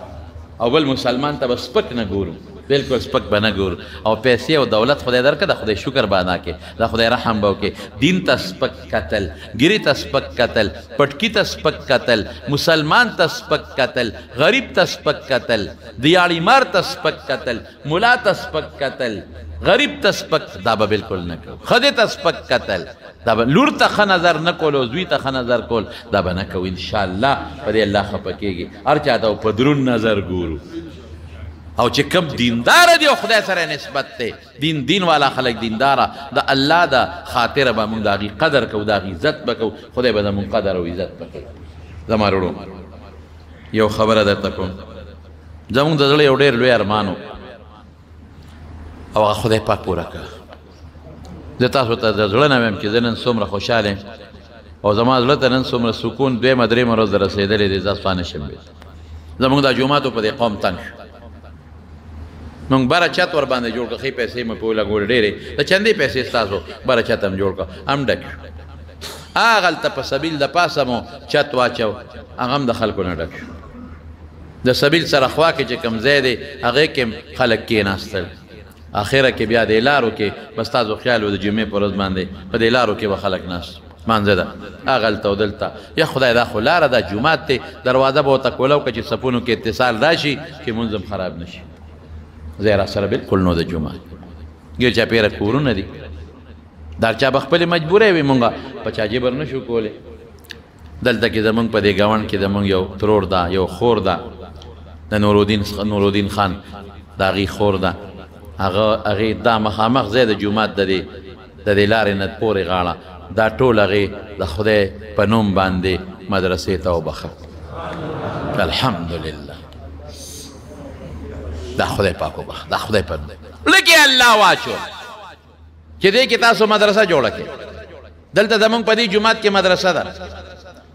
او بل مسلمان ته به سپک نه ګورو بالکل سپک به نه ګورو او پیسې او دولت خدای درکړه د خدای شکر به ادا کړې د خدای رحم به وکړې دین ته سپک کتل ګیرې ته سپک کتل پټکي ته سپک کتل مسلمان ته سپک کتل غریب ته سپک کتل دیاړیمار ته سپک کتل ملا ته سپک کتل غریب ته سپک دا به بالکل نه کوو ښځې ته سپک کتل دا به لور ته ښه نظر نه کول او زوی ته ښه نظر کول دا به نه کوو انشاءالله په دې الله خفه کېږي هر چا ته په دروند نظر ګورو او چې کم دینداره دی او خدای سره نسبت دی دین والا خلک دینداره د الله د خاطره به مونږ د هغې قدر کوو د هغې عزت به کوو خدای به زمونږ قدر او عزت به کوي زما وروڼو یو خبره درته کوم زمونږ د زړه یو ډېر لوی ارمان او هغه خدای پاک پوره کړه زه تاسو ته د زړه نه وایم چې زه نن څومره خوشحاله یم او زما زړه ته نن څومره سکون دویمه درېیمه ورځ رسېدلی دی زه ستا نه شم زمونږ دا جوماتو په دې قوم تنګ شو مونږ بره چت ور باندې جوړ کړه ښې پیسې مې په ولګولې ډېرې د چندې پیسې ستاسو بره چت هم جوړ کړه هم ډک شو هغلته په سبیل د پاسه مو چت واچو هغه هم د خلکو نه ډک شو د سبیل سره خوا کې چې کوم ځای دی هغې کې هم خلک کېناستل اخره کې بیا د لارو کې بس تاسو خیال و د جمعې په ورځ باندې په دې لارو کې به خلک ناست مانځه ده هغلته او دلته یا خدای دا خو لاره ده جومات دی دروازه به ورته کوله وکړه چې صفونو کې اتصال راشي چې مونځ هم خراب نه شي ځای را سره بالکل نو د جومات ګیر چاپېره کورونه دي دا چا به خپلې مجبوری وي مونږ په چا جبر نه شو کولی دلته کې زمونږ په دې ګاونډ کې زمونږ یو ترور ده یو خور ده د نورالدین خان د هغې خور ده هغې دا مخامخ ځای د جومات د دې لارې نه پورې غاړه دا ټول هغې د خدای په نوم باندې مدرسې ته وبخه الحمدلله دا خدای پاک وبخه دا خدای په نوم لکې الله واچو چې دې کې تاسو مدرسه جوړه کړې دلته زمونږ په دې جومات کې مدرسه ده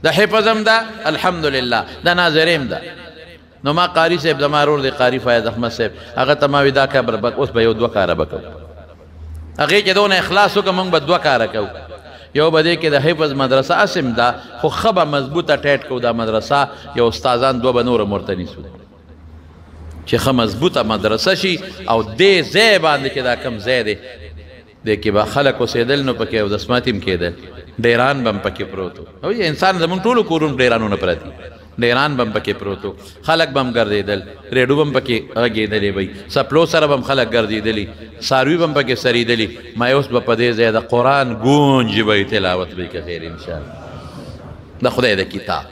د حفظ هم ده الحمدلله د ناظریم ده نو ما قاری صاحب زما ورور دی قاری فایض احمد صاحب هغه ته ما وي دا کبر بک اوس به یو دوه کاره به کوو هغې چې دونه اخلاص وکړه مونږ به دوه کاره کوو یو به دې کې د حفظ مدرسه اسم ده خو ښه به مضبوطه ټیټ کوو دا مدرسه یو استادان دوه به نور هم ورته نیسو چې ښه مضبوطه مدرسه شي او دې ځای باندې چې دا کم ځای دی دې کې به خلک اوسېدل نو پکې اودسمات هم کېدل ډیران به هم پکې پروت و انسان زمونږ ټولو کورونو ډیرانونه پرتي ډیران به هم پکې پروت و خلک به هم ګرځېدل ریډو به هم پکې غږېدلې وی سپلو سره به هم خلک ګرځېدلي څاروي به هم پکې سریدلي مایوس به په دې ځای د قرآن ګونج به تلاوت به که خیر انشاءالله د خدای د کتاب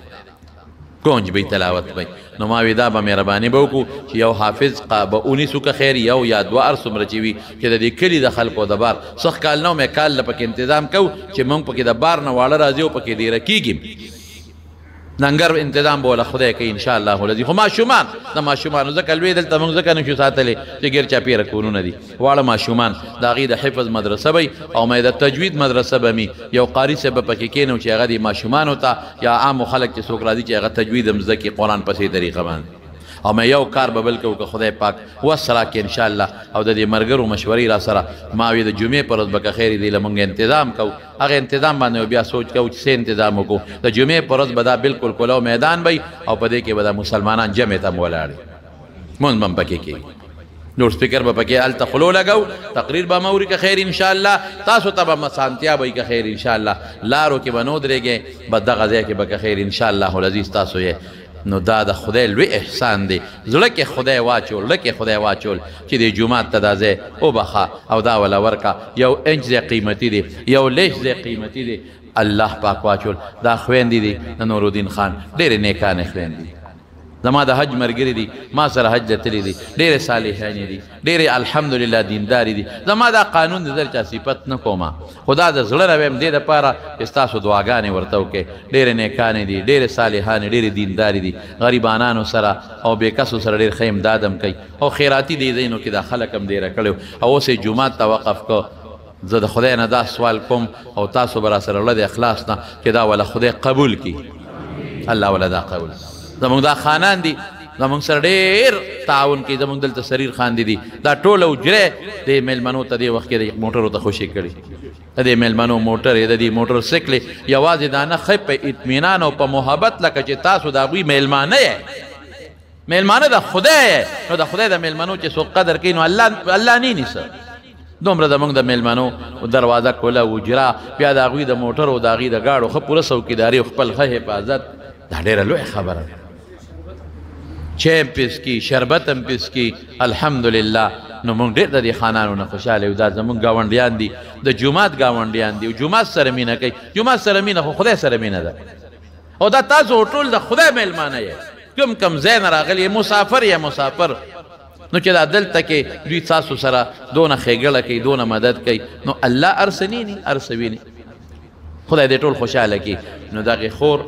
گونج به تلاوت به نو ما وی دا به مهرباني به وکړو چې یو حافظ به ونیسو که خیر یو یا دوه هر څومره چې وي چې د دې کلي د خلکو د بار سخت کال نه مې کال له پکې انتظام کوو چې موږ پکې د بار نه واړه راځي او پکې ډېره کېږي ننګر انتظام به وله خدای کوي انشاءالله الذي خو ماشومان د ماشومانو ځکه لوی دلته موږ ځکه نشو ساتلی چې ګیر چاپېره کورونه دي واړه ماشومان د هغې د حفظ مدرسه به او مې د تجوید مدرسه به مي یو قاري صاحب به پکې کښېنو چې هغه د ماشومانو ته یا عامو خلک چې څوک راځي چې هغه تجوید هم زده کړي قرآن پسې طریقه باندې او مې یو کار به بل کوو که خدای پاک وس راکړي انشاءالله او د دې ملګرو مشورې را سره ما وی د جمعې پر ورځ به که خیر دی له مونږ انتظام کوو هغه انتظام باندې بیا سوچ کوو چې څه انتظام وکړو د جمعې پر ورځ به دا بالکل کلو میدان وي او په دې کې به د مسلمانان جمع ته ولاړ مونږ به هم پکې کېږي لوډ سپیکر به پکې هلته خلو لګو تقریر به موري که خیر انشاءالله تاسو ته به مسانتیا به که خیر انشاءالله لارو کې به نو درېږئ به دغه ځای کې به که خیر انشاءالله العزیز تاسو یې نو دا د خدای لوی احسان دی زړه کې خدای واچول زړه کې خدای واچول چې د جومات ته دا ځای وبخه او دا وله ورکه یو انچ ځای قیمتي دی یو لیش ځای قیمتي دی الله پاک واچول دا خویندې دي د نورالدین خان ډېرې نیکانې خویندې دي زما د حج ملګري دي ما سره حج ته تللي دي ډېرې صالحانې دي ډېرې الحمدلله دیندارې دي زما دا قانون د زر چا صفت نه کومه خو دا د زړه نه ویم دې دپاره چې ستاسو دعاګانې ورته وکړې ډېرې نیکانې دي ډېرې صالحانې ډېرې دیندارې دي غریبانانو سره او بېکسو سره ډېر ښه امداد هم کوي او خیراتي دې ځایونو کې دا خلک هم ډېره کړی او اوس یې جومات ته وقف کو زه د خدای نه دا سوال کوم او تاسو به راسره له د اخلاص نه چې دا وله خدای قبول کړي الله وله دا قبول زمونږ دا خانان دي زمونږ سره ډېر تعاون کوي زمونږ دلته سریر خان دي دا ټوله اجره د میلمنو ته دې وخت کې د موټرو ته خوشي کړي د دې میلمنو موټر د دې موټر سیکلې یوازې دا نه ښه په اطمینان او په محبت لکه چې تاسو د هغوی میلمانه یې میلمانه د خدای نو د خدای د میلمنو چې څوک قدر کوي نو الله نه نیسه دومره زمونږ د میلمنو دروازه کوله اجره بیا د هغوی د موټر او د هغوی د ګاډو ښه پوره څوکیداري او خپل ښه حفاظت دا ډېره لویه خبره ده چای هم پیس کی شربت هم پیس کی الحمدلله نو موږ ډېر د دې خانانو نه خوشحاله یو دا زموږ ګاونډیان دي د جومات ګاونډیان دي او جومات سره مینه کوي جومات سره مینه خو خدای سره مینه ده او دا تاسو ټول د خدای میلمانه یې کوم ځای نه راغلي مسافر یا مسافر نو چې دا دلته کې دوی تاسو سره دونه ښېګړه کوي دونه مدد کوي نو الله ارسنیني ارسویني خدای دې ټول خوشحاله کړي نو دغې خور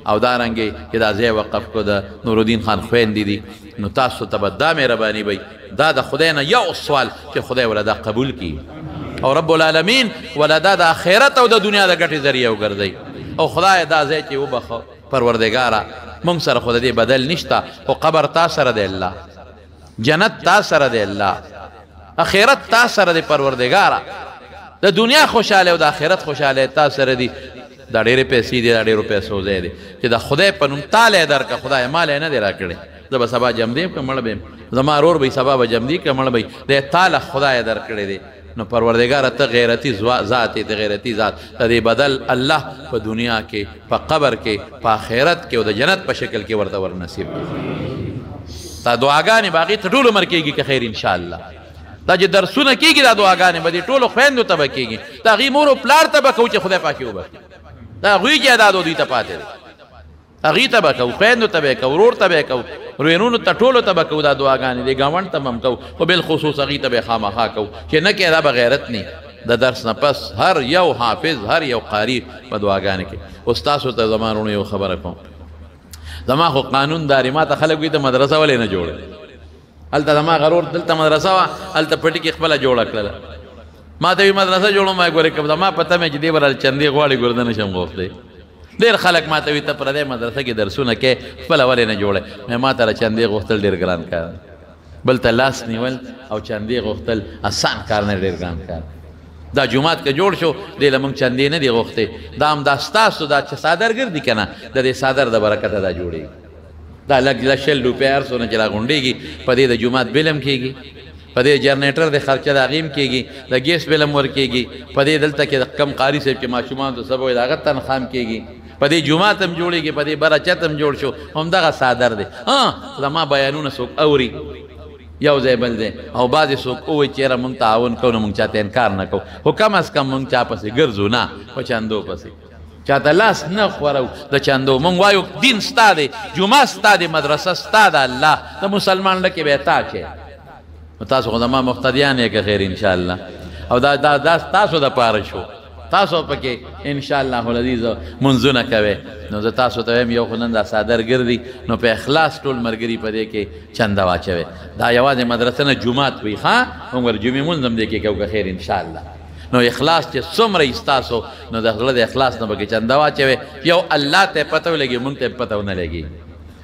او دارنګې چې دا ځای وقف کو د نورالدین خان خویندې دي نو تاسو ته به دا مهرباني وي دا د خدای نه یو سوال چې خدای وله دا قبول کړي او رب العالمین وله دا د آخرت او د دنیا د ګټې ذریعه وګرځوي او خدای دا ځای چې وبخه پروردګاره موږ سره خو د دې بدل نشته خو قبر تا سره دی الله جنت تا سره دی الله آخرت تا سره دی پروردګاره د دنیا خوشحاله او د آخرت خوشحاله تا سره دی دا ډېرې پیسې دي دا ډېرو پیسو ځای دی چې د خدای په نوم تالی درکړه خدای مال یې نه دی راکړی زه به سبا جمدیم که مړ بیم زما ورور به سبا به جمدي که مړ به دی تاله خدای درکړی دی نو پروردګاره ته غیرتي ذات یې د غیرتي ذات د دې بدل الله په دنیا کې په قبر کې په آخرت کې او د جنت په شکل کې ورته ورنصیب دا دعاګانې باقي ته ټول عمر کېږي که خیر انشاءالله دا چې درسونه کېږي دا دعاګانې به دې ټولو خویندو ته به کېږي د هغې مور او پلار ته به کوو چې خدای پاک یې وبخي دا هغوی جایدادو دوی ته پاتې دی هغې ته به کوو خویندو ته به یې کوو ورور ته به یې کوو روینونو ته ټولو ته به کوو دا دعاګانې دې ګاونډ ته به هم کوو خو بالخصوص هغې ته به یې خامخا کوو چې نه کې دا به غیرت نه د درس نه پس هر یو حافظ هر یو قاري په دعاګانې کې اوس تاسو ته زما وروڼو یو خبره کوم زما خو قانون داري ما ته خلک وایي ته مدرسه ولې نه جوړه هلته زما غرور دلته مدرسه وه هلته پټي کې خپله جوړه کړله ما ته وي مدرسه جوړوم ما ګورې که زما پته مې چې دې به چندې غواړي ګورده نه شم غوښتی ډېر خلک ما ته وي ته پردی مدرسه کې درسونه کې خپله ولې نه جوړی ما ته چندې غوښتل ډېر ګران کار بل ته لاس نیول او چندې غوښتل اسان کار نه ډېر ګران کار دا جومات که جوړ شو دې له موږ چندې نه دي غوښتې دا هم دا ستاسو دا چې څادر ګرځي که نه د دې څادر د برکته دا جوړېږي دا لږ 100 روپۍ هر څونه چې راغونډېږي په دې د جومات بل هم کېږي په دې جنریټر د خرچه د هغې هم کېږي د ګیس بل هم ورکېږي په دې دلته کې کم قاري صاحب چې ماشومانو ته سبا وایي د هغه تنخوا هم کېږي په دې جومات هم جوړېږي په دې بره چت هم جوړ شو همدغه څادر دی زما بیانونه څوک اوري یو ځای بل دی او بعضې څوک ووایي چې یاره مونږ تعاون کوو نو مونږ چاته انکار نه کوو خو کم از کم مونږ چا پسې ګرځو نه په چندو پسې چاته لاس نه خورو د چندو مونږ وایو دین ستا دی جومات ستا دی مدرسه ستا ده الله د مسلمان لکې به تا چې تاسو خو زما مقتدیان یې که خیر انشاءالله او دا تاسو دپاره شو تاسو پکې انشاءالله العزیز منځونه کوئ نو زه تاسو ته وایم یو خو نن دا څادر ګرځي نو په اخلاص ټول ملګري په دې کې چنده واچوئ دا یوازې مدرسه نه جومات وي ښه موږ جمعې مونځ هم دې کې کوو که خیر انشاءالله نو اخلاص چې څومره یې ستاسو نو د زړه د اخلاص نه پکې چنده واچوئ یو الله ته پته ولګي مونږ ته پته ونه لګي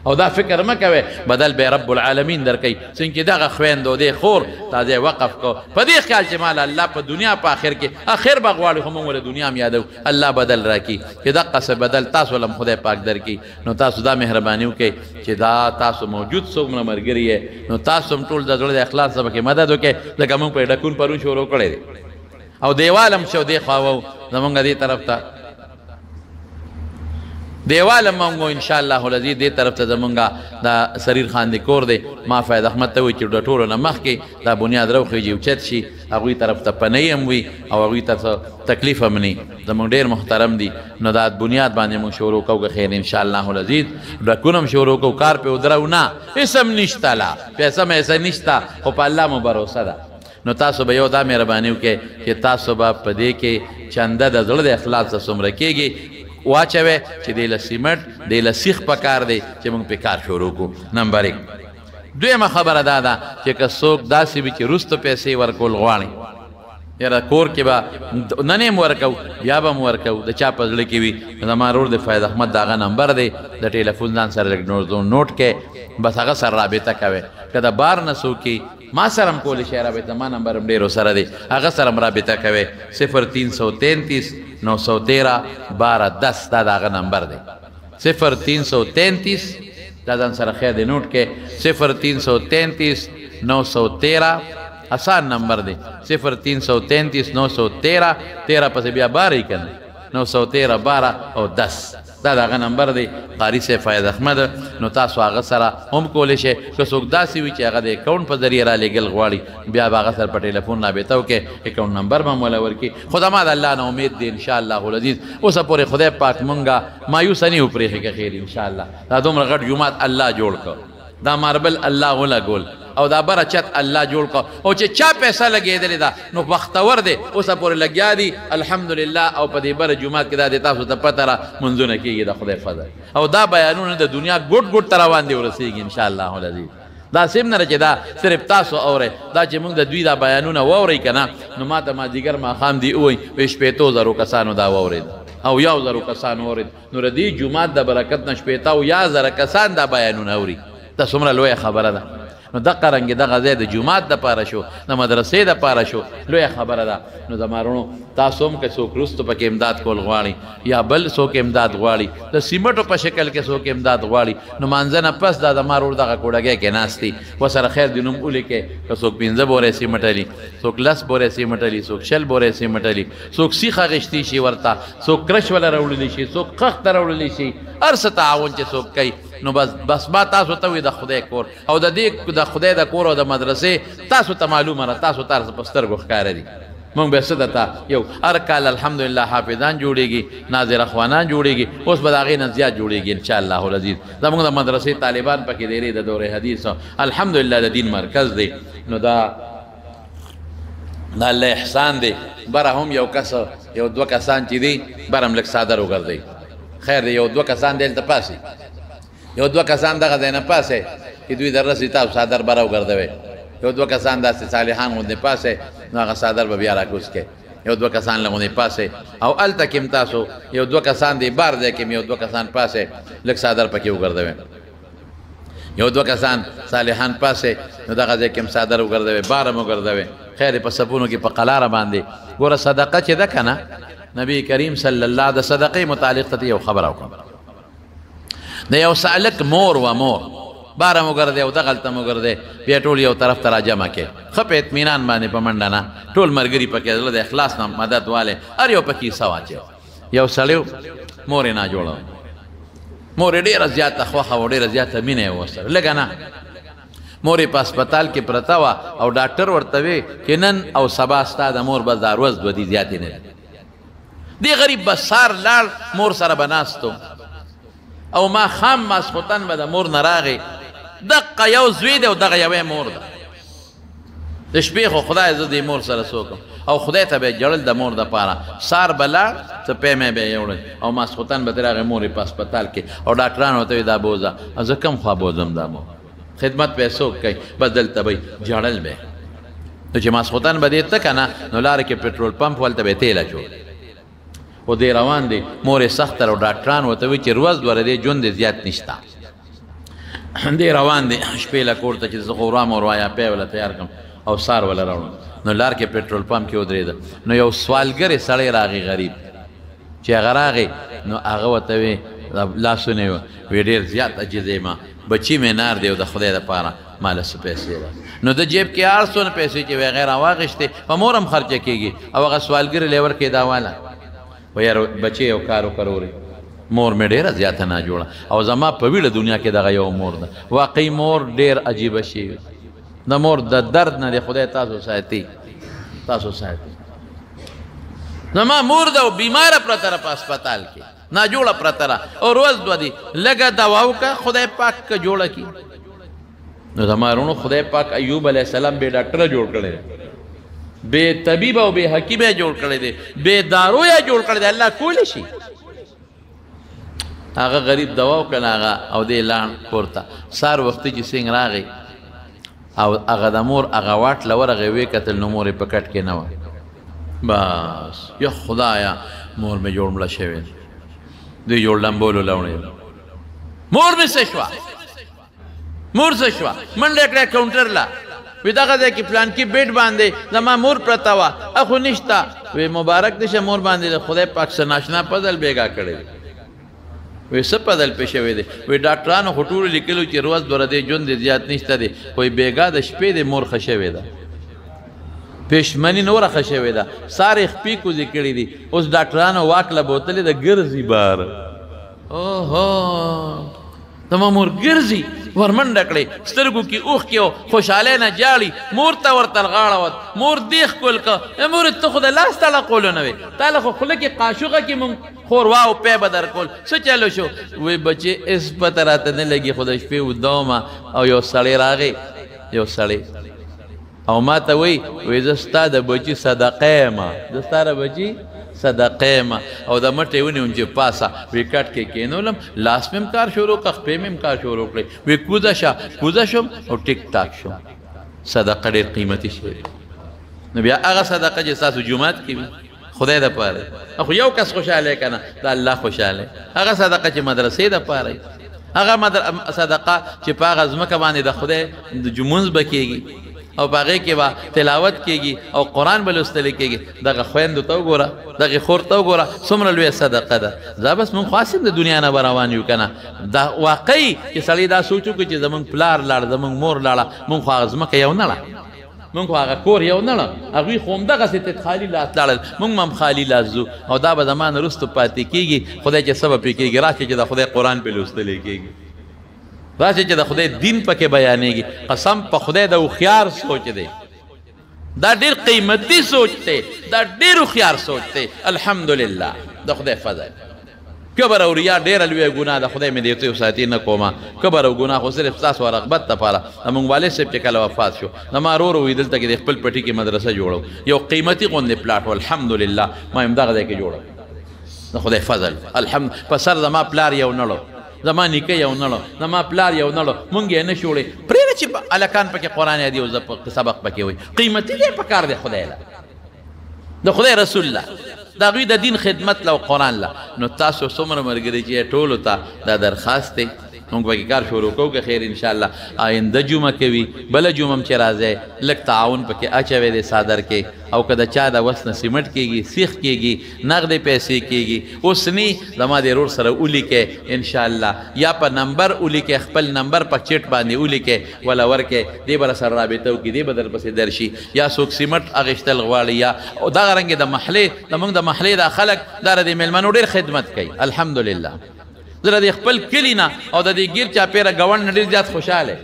او دا فکر مه کوئ بدل به رب العالمین درکوي څنګه چې دغه خویندو دې خور تا دې وقف کو په دې خیال چې مال الله په دنیا په آخر کې آخر به غواړي خو موږ له دنیا هم یادو الله بدل راکړي چې دقسې بدل تاسو له هم خدای پاک درکړي نو تاسو دا مهرباني وکړئ چې دا تاسو موجود څومره ملګري یې نو تاسو هم ټول د زړه د اخلاص سره پکې مدد وکړئ ځکه موږ په ډکون پرون شروع کړی دی او دیوال هم شو دې خوا وو زمونږ دې طرف ته دیوال مونږ انشاءالله العزیز دې طرف ته زمونږ دا سریر خان د کور دی ما فیض احمد ته وایي چې د ټولو نه مخکې دا بنیاد روخیږي اوچت شي هغوی طرف ته پنۍ هم وي او هغوی ته تکلیف هم نه زمونږ ډېر محترم دي نو دا بنیاد باندې مونږ شروع کوو که خیر انشاءالله العزیز ډکون هم شروع کوو کار پې ودرو نه اسم نشته لا پیسه میسه نشته خو په الله مو بروسه ده نو تاسو به یو دا مهرباني وکړئ چې تاسو به په دې کې چنده د زړه د اخلاص څخه څومره کېږي واچوئ چې دی له سیمټ دی له سیخ پکار دی چې موږ پې کار شروع کړو نمبر 1 دویمه خبره دا ده چې که څوک داسې وي چې وروسته پیسې ورکول غواړي یاره کور کې به نن هم ورکو بیا به م ورکو د چا په زړه کې وي زما ورور د فیض احمد د هغه نمبر دی د ټلیفون ځان سره لږ نوټ کې بس هغه سره رابطه کوئ که د بار نه څوک ما سره هم کولی شئ رابطه ما نمبر هم ډېرو سره دی هغه سره هم رابطه کوئ 0333 913 1210 دا د هغه نمبر دی 0333 دا ځان سره خیر دی نوټ کې 0333 913 آسان نمبر دی 0333 913 13 پسې بیا 12 کنه 913 12 او 10 دا دغه نمبر دی قاری صاحب فیض احمد نو تاسو هغه سره هم کولی شئ که څوک داسې وي چې هغه د اکاونټ په ذریعه رالیږل غواړي بیا به هغه سره په ټلیفون رابطه وکړئ اکاونټ نمبر به هم وله ورکړي خو زما د الله نه امید دی انشاءالله العزیز اوسه پورې خدای پاک مونږه مایوسه نه وپرېښي که خیر انشاءالله دا دومره غټ جومات الله جوړ کړ دا ماربل الله ولګول او دا بره چت الله جوړ کړ او چې چا پیسه لګېدلې ده نو بختور دی اوسه پورې لګیا دي الحمدلله او په دې بره جومات کې دا د تاسو ته پته را منځونه کېږي د خدای فضل او دا بیانونه د دنیا ګوټ ګوټ ته روان دي ورسېږي انشاءالله العزیز دا سیم نه چې دا صرف تاسو اورئ دا چې موږ د دوی دا بیانونه واورئ که نه نو ما ته مازدیګر ماښام دی ووایي وایي شپېتو زرو کسانو دا واورېد او 1,000 کسان واورېد نو د دې جومات د برکت نه شپېته او 1,000 کسان دا بیانونه اوري دا څومره لویه خبره ده نو دغه رنګې دغه ځای د جومات دپاره شو د مدرسې دپاره شو لویه خبره ده نو زما وروڼو تاسو هم که څوک وروستو پکې امداد کول غواړي یا بل څوک امداد غواړي د سیمټو په شکل کې څوک امداد غواړي نو مانځه نه پس دا زما وروڼو دغه کوډګۍ کې ناست دي ورسره خیر د نوم ولیکئ که څوک 15 بورې سیمټ لي څوک 10 بورې سیمټ لي څوک 60 بورې سیمټ لي څوک سیخ اخیستی شي ورته څوک کرش وله راوړلی شي څوک خښ ته راوړلی شي هر څه تعاون چې څوک کوي نو بس ما تاسو ته وي د خدای کور او د دې د خدای د کور او د مدرسې تاسو ته معلومه ده تاسو ته په سترګو ښکاره دي مونږ به څه درته یو هر کال الحمدلله حافظان جوړېږي ناظر اخوانان جوړېږي اوس به د هغې نه زیات جوړېږي انشاءالله العزیز زموږ د مدرسې طالبان پکې ډېرې د دورې حدیث الحمدلله د دین مرکز دی نو دا الله احسان دی بره هم یو کس یو دوه کسان چې دي بره هم لږ څادر وګرځئ خیر دی یو دوه کسان دلته پاسې یو دوه کسان دغه ځای نه پاسې چې دوی در رسي تاسو څادر بره وګرځوئ یو دوه کسان داسې صالحان غوندې پاسې نو هغه څادر به بیا راکوز کړئ یو دوه کسان له غوندې پاسې او هلته کې هم تاسو یو دوه کسان دی بار ځای کې هم یو دوه کسان پاسې لږ څادر پکې وګرځوئ یو دوه کسان صالحان پاسې نو دغه ځای کې هم څادر وګرځوئ بار هم وګرځوئ خیر په سپونو کې په قلاره باندې ګوره صدقه چې ده که نه نبی کریم صلی الله د صدقې متعلق ته یو خبره وکړه د یو سالک مور و مور باره مو ګرځې او دغلته مو ګرځې بیا ټول یو طرف ته راجمع کې ښه په اطمینان باندې په منډه نه ټول ملګري پکې زړه د اخلاص نه مدد والے هر یو پکې حصه واچوي یو سړی مور یې ناجوړه مور یې ډېره زیاته خوښه وه ډېره زیاته مینه یې ورسره لږه نه مور یې په هسپتال کې پرته وه او ډاکټر ورته وی چې نن او سبا ستا د مور بس دا ورځ دوه دي زیاتې نه دې غریب بس سار لاړ مور سره به ناست او ما خام ماسخوتن به د مور نه راغی دقه یو زوی دی او دغه یوې مور ده د شپې خو خدای زه دې مور سره څوکم او خدای ته به یې جړل د مور دپاره سار به لاړ څه پیمې به یې وړل او ماسخوتن به ترې راغی مور یې په هسپتال کې او ډاکټران ورته وي دا بوځه زه کم خوا بوځم دا مور خدمت به یې څوک کوي بس دلته به یې جړل به نو چې ماسخوتن به دې ته که نه نو لارې کې پټرول پمپ ولته به یې تیل اچول او دی روان دی مور یې سخته او ډاکټران ورته وایي چې ورځ دوره دی ژوند یې زیات نشته دی روان دی شپې له کور ته چې زه خو ورام وروایا پی وله تیار کړم او سار وله راوړم نو لار کې پټرول پمپ کې ودرېده نو یو سوالګرې سړی راغی غریب چې هغه راغی نو هغه ورته وی لاسونه یې وی ډېر زیات عجیز یم بچي مې نار دی او د خدای دپاره ماله څه پیسې ده نو د جیب کې 800 پیسې چې وی هغې راواخېستې په مور هم خرچه کېږي او هغه سوالګرې لیور کې دا واله و یار بچې یو کار وکړورې مور مې ډېره زیاته نه جوړه او زما په ویړه دنیا کې دغه یو مور ده واقعي مور ډېر عجیبه شي د مور د درد نه دی خدای تاسو ساتي تاسو ساتي زما مور ده او بیماره پرته ده په هسپتال کې ناجوړه پرته ده او روز دوه دي لږه دوا وکړه خدای پاک که جوړه کړي نو زما وروڼو خدای پاک ایوب علیه السلام بې ډاکټره جوړ کړی بې طبیب او بې حکیم یې جوړ کړی دی بې دارو یې جوړ کړی دی الله کولی شي هغه غریب دوا وکړه هغه او دی لاړ کور ته سهار وختي چې سینګ راغی او هغه د مور هغه واټ له ورغې ویې کتل نو مور یې په کټ کې نه وه بس یا خدایا مور مې جوړ مړه شوې دوی جوړ لمبولو لوڼې مور مې څه شوه مور څه شوه منډه کړه کاونټر له وی دغه ځای کې پلان کې بیډ باندې زما مور پرته وه اخو نشته وی مبارک دې شه مور باندې د خدای پاک څه ناشنا پدل بیګا کړی وی څه پدل پې شوی دی وی ډاکټرانو خو ټولو لیکلو چې روز دوره دی ژوند دې زیات نشته دی وی بیګا د شپې د مور ښه شوې ده پېشمني نوره ښه شوې ده سارې خپې کوزې کړي دي اوس ډاکټرانو واک له بوتلې د ګرځي بار اوهو زما مور ګرځي ورمنډه کړې سترګو کې اوښکې او خوشحالۍ نه جاړي مور ته ورته غاړه وت مور دې ښکل که مور ته خو د لاس تړقولو نه وې تا له خو خوله کې قاشوغه کې مونږ ښوروا او پی به درکول څه چلو شو وی بچې هېڅ پته راته نه لګي خو د شپې اوده ومه او یو سړی راغی یو سړی او ما ته وی زه ستا د بچي صدقه یم زه ستا د بچي صدقه یم او د مټې ونیوم چې پاسه وی کټ کې کېنولم لاس مې هم کار شروع کړه خپې مې هم کار شروع کړې وی کوزه شم او ټیک ټاک شم صدقه ډېر قیمتي شی نو بیا هغه صدقه چې ستاسو جومات کې وي خدای دپاره خو یو کس خوشحاله که نه د الله خوشحاله هغه صدقه چې مدرسې دپاره هغه صدقه چې په هغه ځمکه باندې د خدای د جمونځ به کېږي او په هغې کې به تلاوت کېږي او قرآن به لوستلی کېږي دغه خویندو ته وګوره دغې خور ته وګوره څومره لویه صدقه ده دا بس مونږ خو هسې د دنیا نه به روان یو که نه دا واقعي چې سړی دا سوچ وکړي چې زمونږ پلار لاړه زمونږ مور لاړه مونږ خو هغه ځمکه یو نه ړه مونږ خو هغه کور یو نه ړه هغوی خو همدغسې ته خالي لاس لاړل مونږ هم خالي لاس ځو او دا به زما نه وروسته پاتې کېږي خدای چې څه به پرې کېږي راشي چې د خدای قرآن پرې لوستلی کېږي راشي چې د خدای دین پکې بیانېږي قسم په خدای د هوښیار سوچ دی دا ډېر قیمتي سوچ دی دا ډېر هوښیار سوچ دی الحمدلله د خدای فضل کبر او ریا ډېره لویه ګناه ده خدای مې دې ته وساتي نه کومه کبر او ګناه خو صرف ستاسو رغبت دپاره زموږ والد صاحب چې کله وفات شو زما ورور وی دلته کې د خپل پټي کې مدرسه جوړو یو قیمتي غوندې پلاټ و الحمدلله ما همدغه ځای کې جوړو د خدای فضل الحمد په سر زما پلار یو نه زما نیکه یو نه زما پلار یو نه مونږ یې نه شوړې پرېږده چې هلکان پکې قرآن یادي او سبق پکې وایي قیمتي دی پکار دی خدای له د خدای رسول له د هغوی د دین خدمت له او قرآن له نو تاسو څومره ملګري چې ټولو ته دا درخواست دی مونږ پکې کار شروع کوو که خیر انشاءالله آینده جمعه کوي بله جمعه هم چې راځئ لږ تعاون پکې اچوی دی صادر کې او که د چا د وس نه سیمټ کېږي سیخ کېږي نغدې پیسې کېږي اوس نی زما د ورور سره ولیکئ انشاءالله یا په نمبر ولیکئ خپل نمبر په چیټ باندې ولیکئ وله ورکئ دې به راسره رابطه وکړي دې به درپسې درشي یا څوک سیمټ اخیستل غواړي یا دغه رنګې د محلې زموږ د محلې دا خلک دا د مېلمنو ډېر خدمت کوي الحمدلله زه د خپل کلي نه او د دې ګیر چاپېره ګاونډ نه ډېر زیات خوشحاله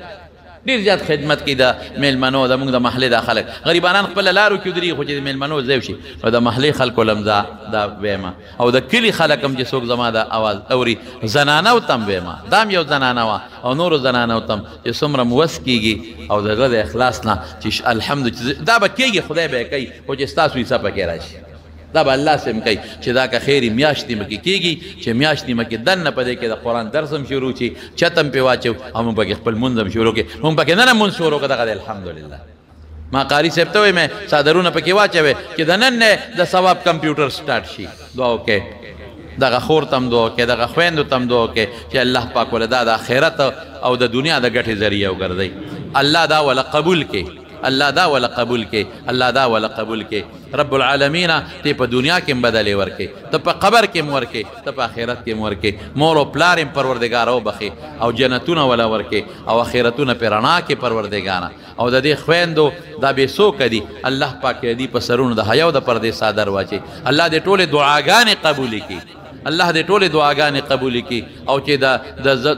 ډېر زیات خدمت کوي د میلمنو زموږ د محلې دا خلک غریبانان خپله لارو کې ودرېږي خو چې د میلمنو ځای شي او د محلې خلکو لم دا ویمه او د کلي خلک هم چې څوک زما د اواز اوري زنانو ته هم ویمه دا هم یو زنانه وه او نورو زنانو ته هم چې څومره م وس کېږي او د زړه د اخلاص نه چې الحمد دا به کېږي خدای به یې کوي خو چې ستاسو حصه پکې راشي دا به الله سم کوي چې دا که خیري میاشتې مکې کېږي چې میاشتې مکې دننه په دې کې د قرآن درس هم شروع شي چت هم پې واچو او موږ پکې خپل مونځ هم شروع کړي موږ پکې نن هم مونځ شروع کړه دغه دی الحمدلله ما قاري صاحب ته وایي مې څادرونه پکې واچوې چې د نن نه د ثواب کمپیوټر سټارټ شي دعا وکړئ دغه خور تم دعا وکړئ دغه خویندو تم دعا وکړئ چې الله پاک ول دا د آخرت او د دنیا د ګټې ذریعه وګرځئ الله دا ول قبول کړي الله دا ولا قبول کې الله دا ولا قبول کې رب العالمین ته په دنیا کې بدلې ورکې ته په قبر کې ورکې ته په آخرت کې ورکې مور او پلار پروردگار او بخي او جنتونه ولا ورکې او آخرتونه پرانا کې پروردگار او د دې خويندو دا به سو کدي الله پاک دې په سرونو د حیا او د پردې صادر واچي الله دې ټوله دعاګانې قبول کړي الله دې ټوله دعاګانې قبول کړي او چې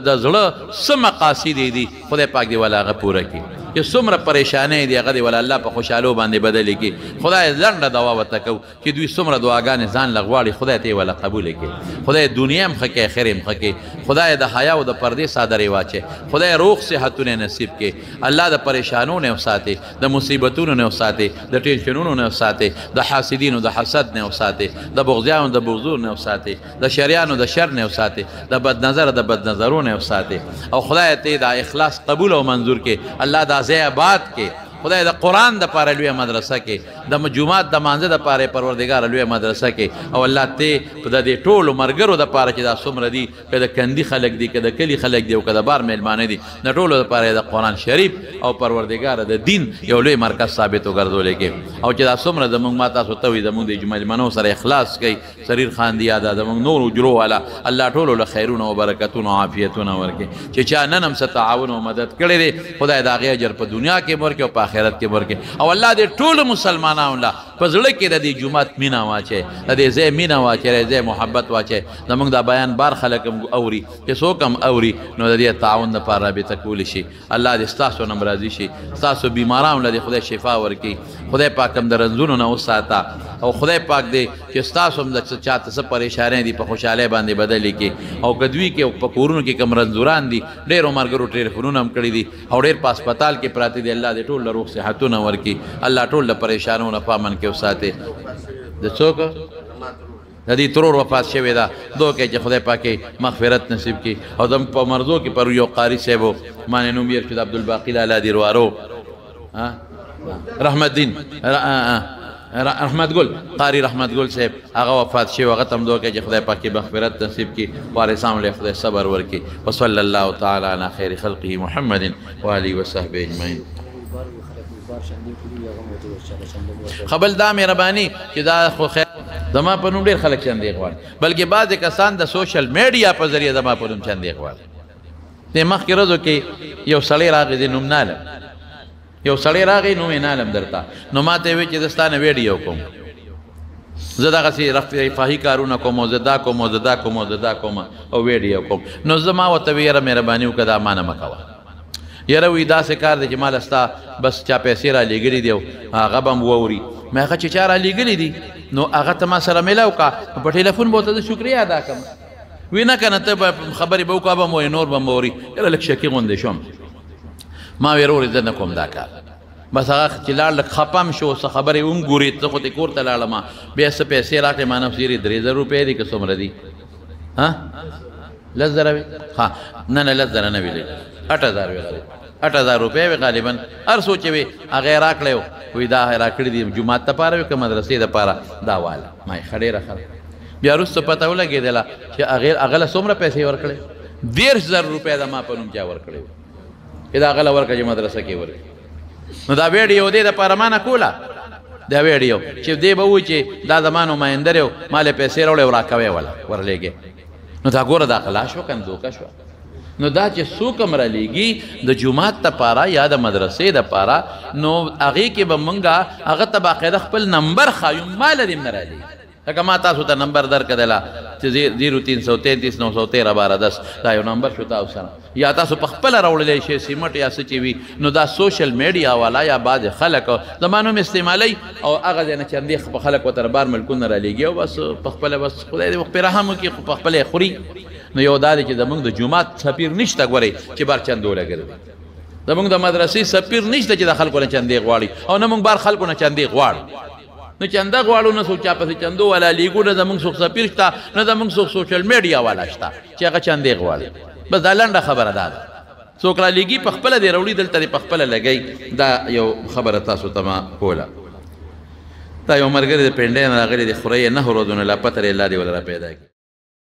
د زړه سم مقاصد دي خدای پاک دې ولا غفور کړي چې څومره پریشانې دي هغه دې ولا الله په خوشحالو باندې بدل کړي خدای لنډه دعا ورته کوو چې دوی څومره دعاګانې ځان لغواړي خدای ته ولا قبول کړي خدای دنیا هم ښه کړي آخر هم ښه کړي خدای د حیا او د پردې صادرې واچي خدای روغ صحتونه نصیب کړي الله د پریشانو نه وساتي د مصیبتونو نه وساتي د ټینشنونو نه وساتي د حاسدینو د حسد نه وساتي د بغضیانو د بغضو نه وساتي د شریانو د شر نه وساتي د بد نظر د بد نظرونو نه وساتي او خدای ته د اخلاص قبول او منظور کړي الله د ځای آباد کې خدای د قرآن د پاره لویه مدرسه کې د جومات د مانځه د پاره پروردګار لویه مدرسه کې او الله ته په دې ټولو مرګرو د پاره چې دا څومره دي که د کندي خلک دي که د کلي خلک دي او که د بار میلمانه دي د ټولو د پاره د قرآن شریف او پروردګار د دین یو لوی مرکز ثابت وګرځولې کې او چې دا څومره زموږ ما تاسو ته وي زموږ د مېلمنو سره اخلاص کوي سریر خان دي یاده زموږ نور اجرو والا الله ټولو له خیرونه او برکتونه او عافیتونه ورکړي چې چا نن هم څه تعاون او مدد کړی دی خدای د هغې اجر په دنیا کې ورکړي او په آخرت کې ورکړي او الله دې ټولو مسلمانانو له په زړه کې د دې جومات مینه واچوي د دې ځای مینه واچوي ځای محبت واچوي زموږ دا بیان بار خلک هم اوري چې څوک هم اوري نو د دې تعاون دپاره رابطه کولی شي الله دې ستاسو نه راضي شي ستاسو بیمارانو له دې خدای شفا ورکړي خدای پاک هم د رنځونو نه وساته او خدای پاک دې چې ستاسو هم د چاته څه پریشانۍ دي په خوشحالۍ باندې بدلې کړي او که دوی کې په کورونو کې کوم رنځوران دي ډېرو ملګرو ټلیفونونه هم کړي دي او ډېر په هسپتال کې پراته دي الله دې ټول له روغ صحتونه ورکړي الله ټول له پریشانو نه په امن کې وساتي د څوک د دې ترور وفات شوې ده دعا کوي چې خدای پاک مغفرت نصیب کړي او زموږ په مرضو کې پر یو قاري صاحب و ما نوم یې چې د عبدالباقي لالا دي روارو رحمت دین رحمت ګل قاری رحمت ګل صاحب هغه وفات شوی هغه ته هم دعا کوي چې خدای پاک مغفرت نصیب کړي وارثانو له خدای صبر ورکړي وصلی الله تعالی علی خیر خلقه محمد و آله و صحبه اجمعین خبل دا مهرباني چې دا خو خیر زما په نوم ډېر خلک چندې غواړي بلکې بعضې کسان د سوشل میډیا په ذریعه زما په نوم چندې غواړي د مخکې ورځو کې یو سړی راغی د نوم نالم یو سړی راغی نوم یې نالم درته نو ما ته یې وویل چې زه ستا نه ویډیو کوم زه دغسې رفاهي کارونه کوم او زه دا کوم او زه دا کوم او زه دا کوم او ویډیو کوم نو زه ما ورته ویل یاره مهرباني وکړه دا ما نه مه کوه یاره وایي داسې کار دی چې ما له ستا بس چا پیسې را لېږلي دي او هغه به م واوري مې هغه چې چا را لېږلي دي نو هغه ته ما سره میلاو کړه په ټلیفون به ورته زه شکریه ادا کړم وی نه که نه ته به خبرې به وکړه به م وایي نور به م واوري یاره لږ شکي غوندې شوم ما ویل ورې زه نه کوم دا کار بس هغه چې لاړ لږ خفه م شو څه خبرې وګورې ته خو دې کور ته لاړم بیا څه پیسې راکړې ما نفس یې 3000 روپۍ دي که څومره دي لس زره وي ها نه لس زره نه وي لږ 8000 وي غالب 8000 روپۍ وي غالبا هر څو چې وي هغه یې راکړی وایي دا راکړي دي جومات دپاره وي که مدرسې دپاره دا واله ما یې ښه ډېره ښه بیا وروسته پته ولګېدله چې هغه له څومره پیسې ورکړې 10000 روپۍ د ما په نوم چا ورکړی وي چې دا هغه له ورکړه چې مدرسه کې ورکړي نو دا ویډیو دې دپاره ما نه کوله دا ویډیو چې دی به وایي چې دا زما نماینده دی ما له پیسې راوړې او راکوې وله ورلېږې نو دا ګوره دا غلا شوه که نه دوکه شوه نو دا چې څوک هم رالیږي د جومات دپاره یا د مدرسې دپاره نو هغې کې به مونږ هغه ته باقاعده خپل نمبر ښایو ما له دې هم نه رالیږي لکه ما تاسو ته نمبر درکړله چې 0333 913 1210 دا یو نمبر شو تاسو سره یا تاسو په خپله راوړلی شئ سیمټ یا څه چې وي نو دا سوشل میډیا والا یا بعضې خلک زما نوم استعمالوي او هغه ځای نه چندې په خلک ورته بار ملکونه رالیږي او بس په خپله بس خدای دې پرې رحم وکړي خو په خپله یې خوري نو یو دا دی چې زموږ د جومات سفیر نشته ګورئ چې بار چندو لګوي زموږ د مدرسې سفیر نشته چې د خلکو نه چندې غواړي او نه موږ بار خلکو نه چندې غواړو نو چنده غواړو نه څوک چا پسې چندو والا لیږو نه زموږ څوک سفیر شته نه زموږ څوک سوشل میډیا والا شته چې هغه چندې غواړي بس دا لنډه خبره دا ده څوک را لیږي په خپله دې راوړي دلته دې په خپله لګوي دا یو خبره تاسو ته ما کوله دا یو ملګری د پنډۍ نه راغلی دی خورۍ یې 9 ورځونه لا پته الله دې وله را پیدا کړي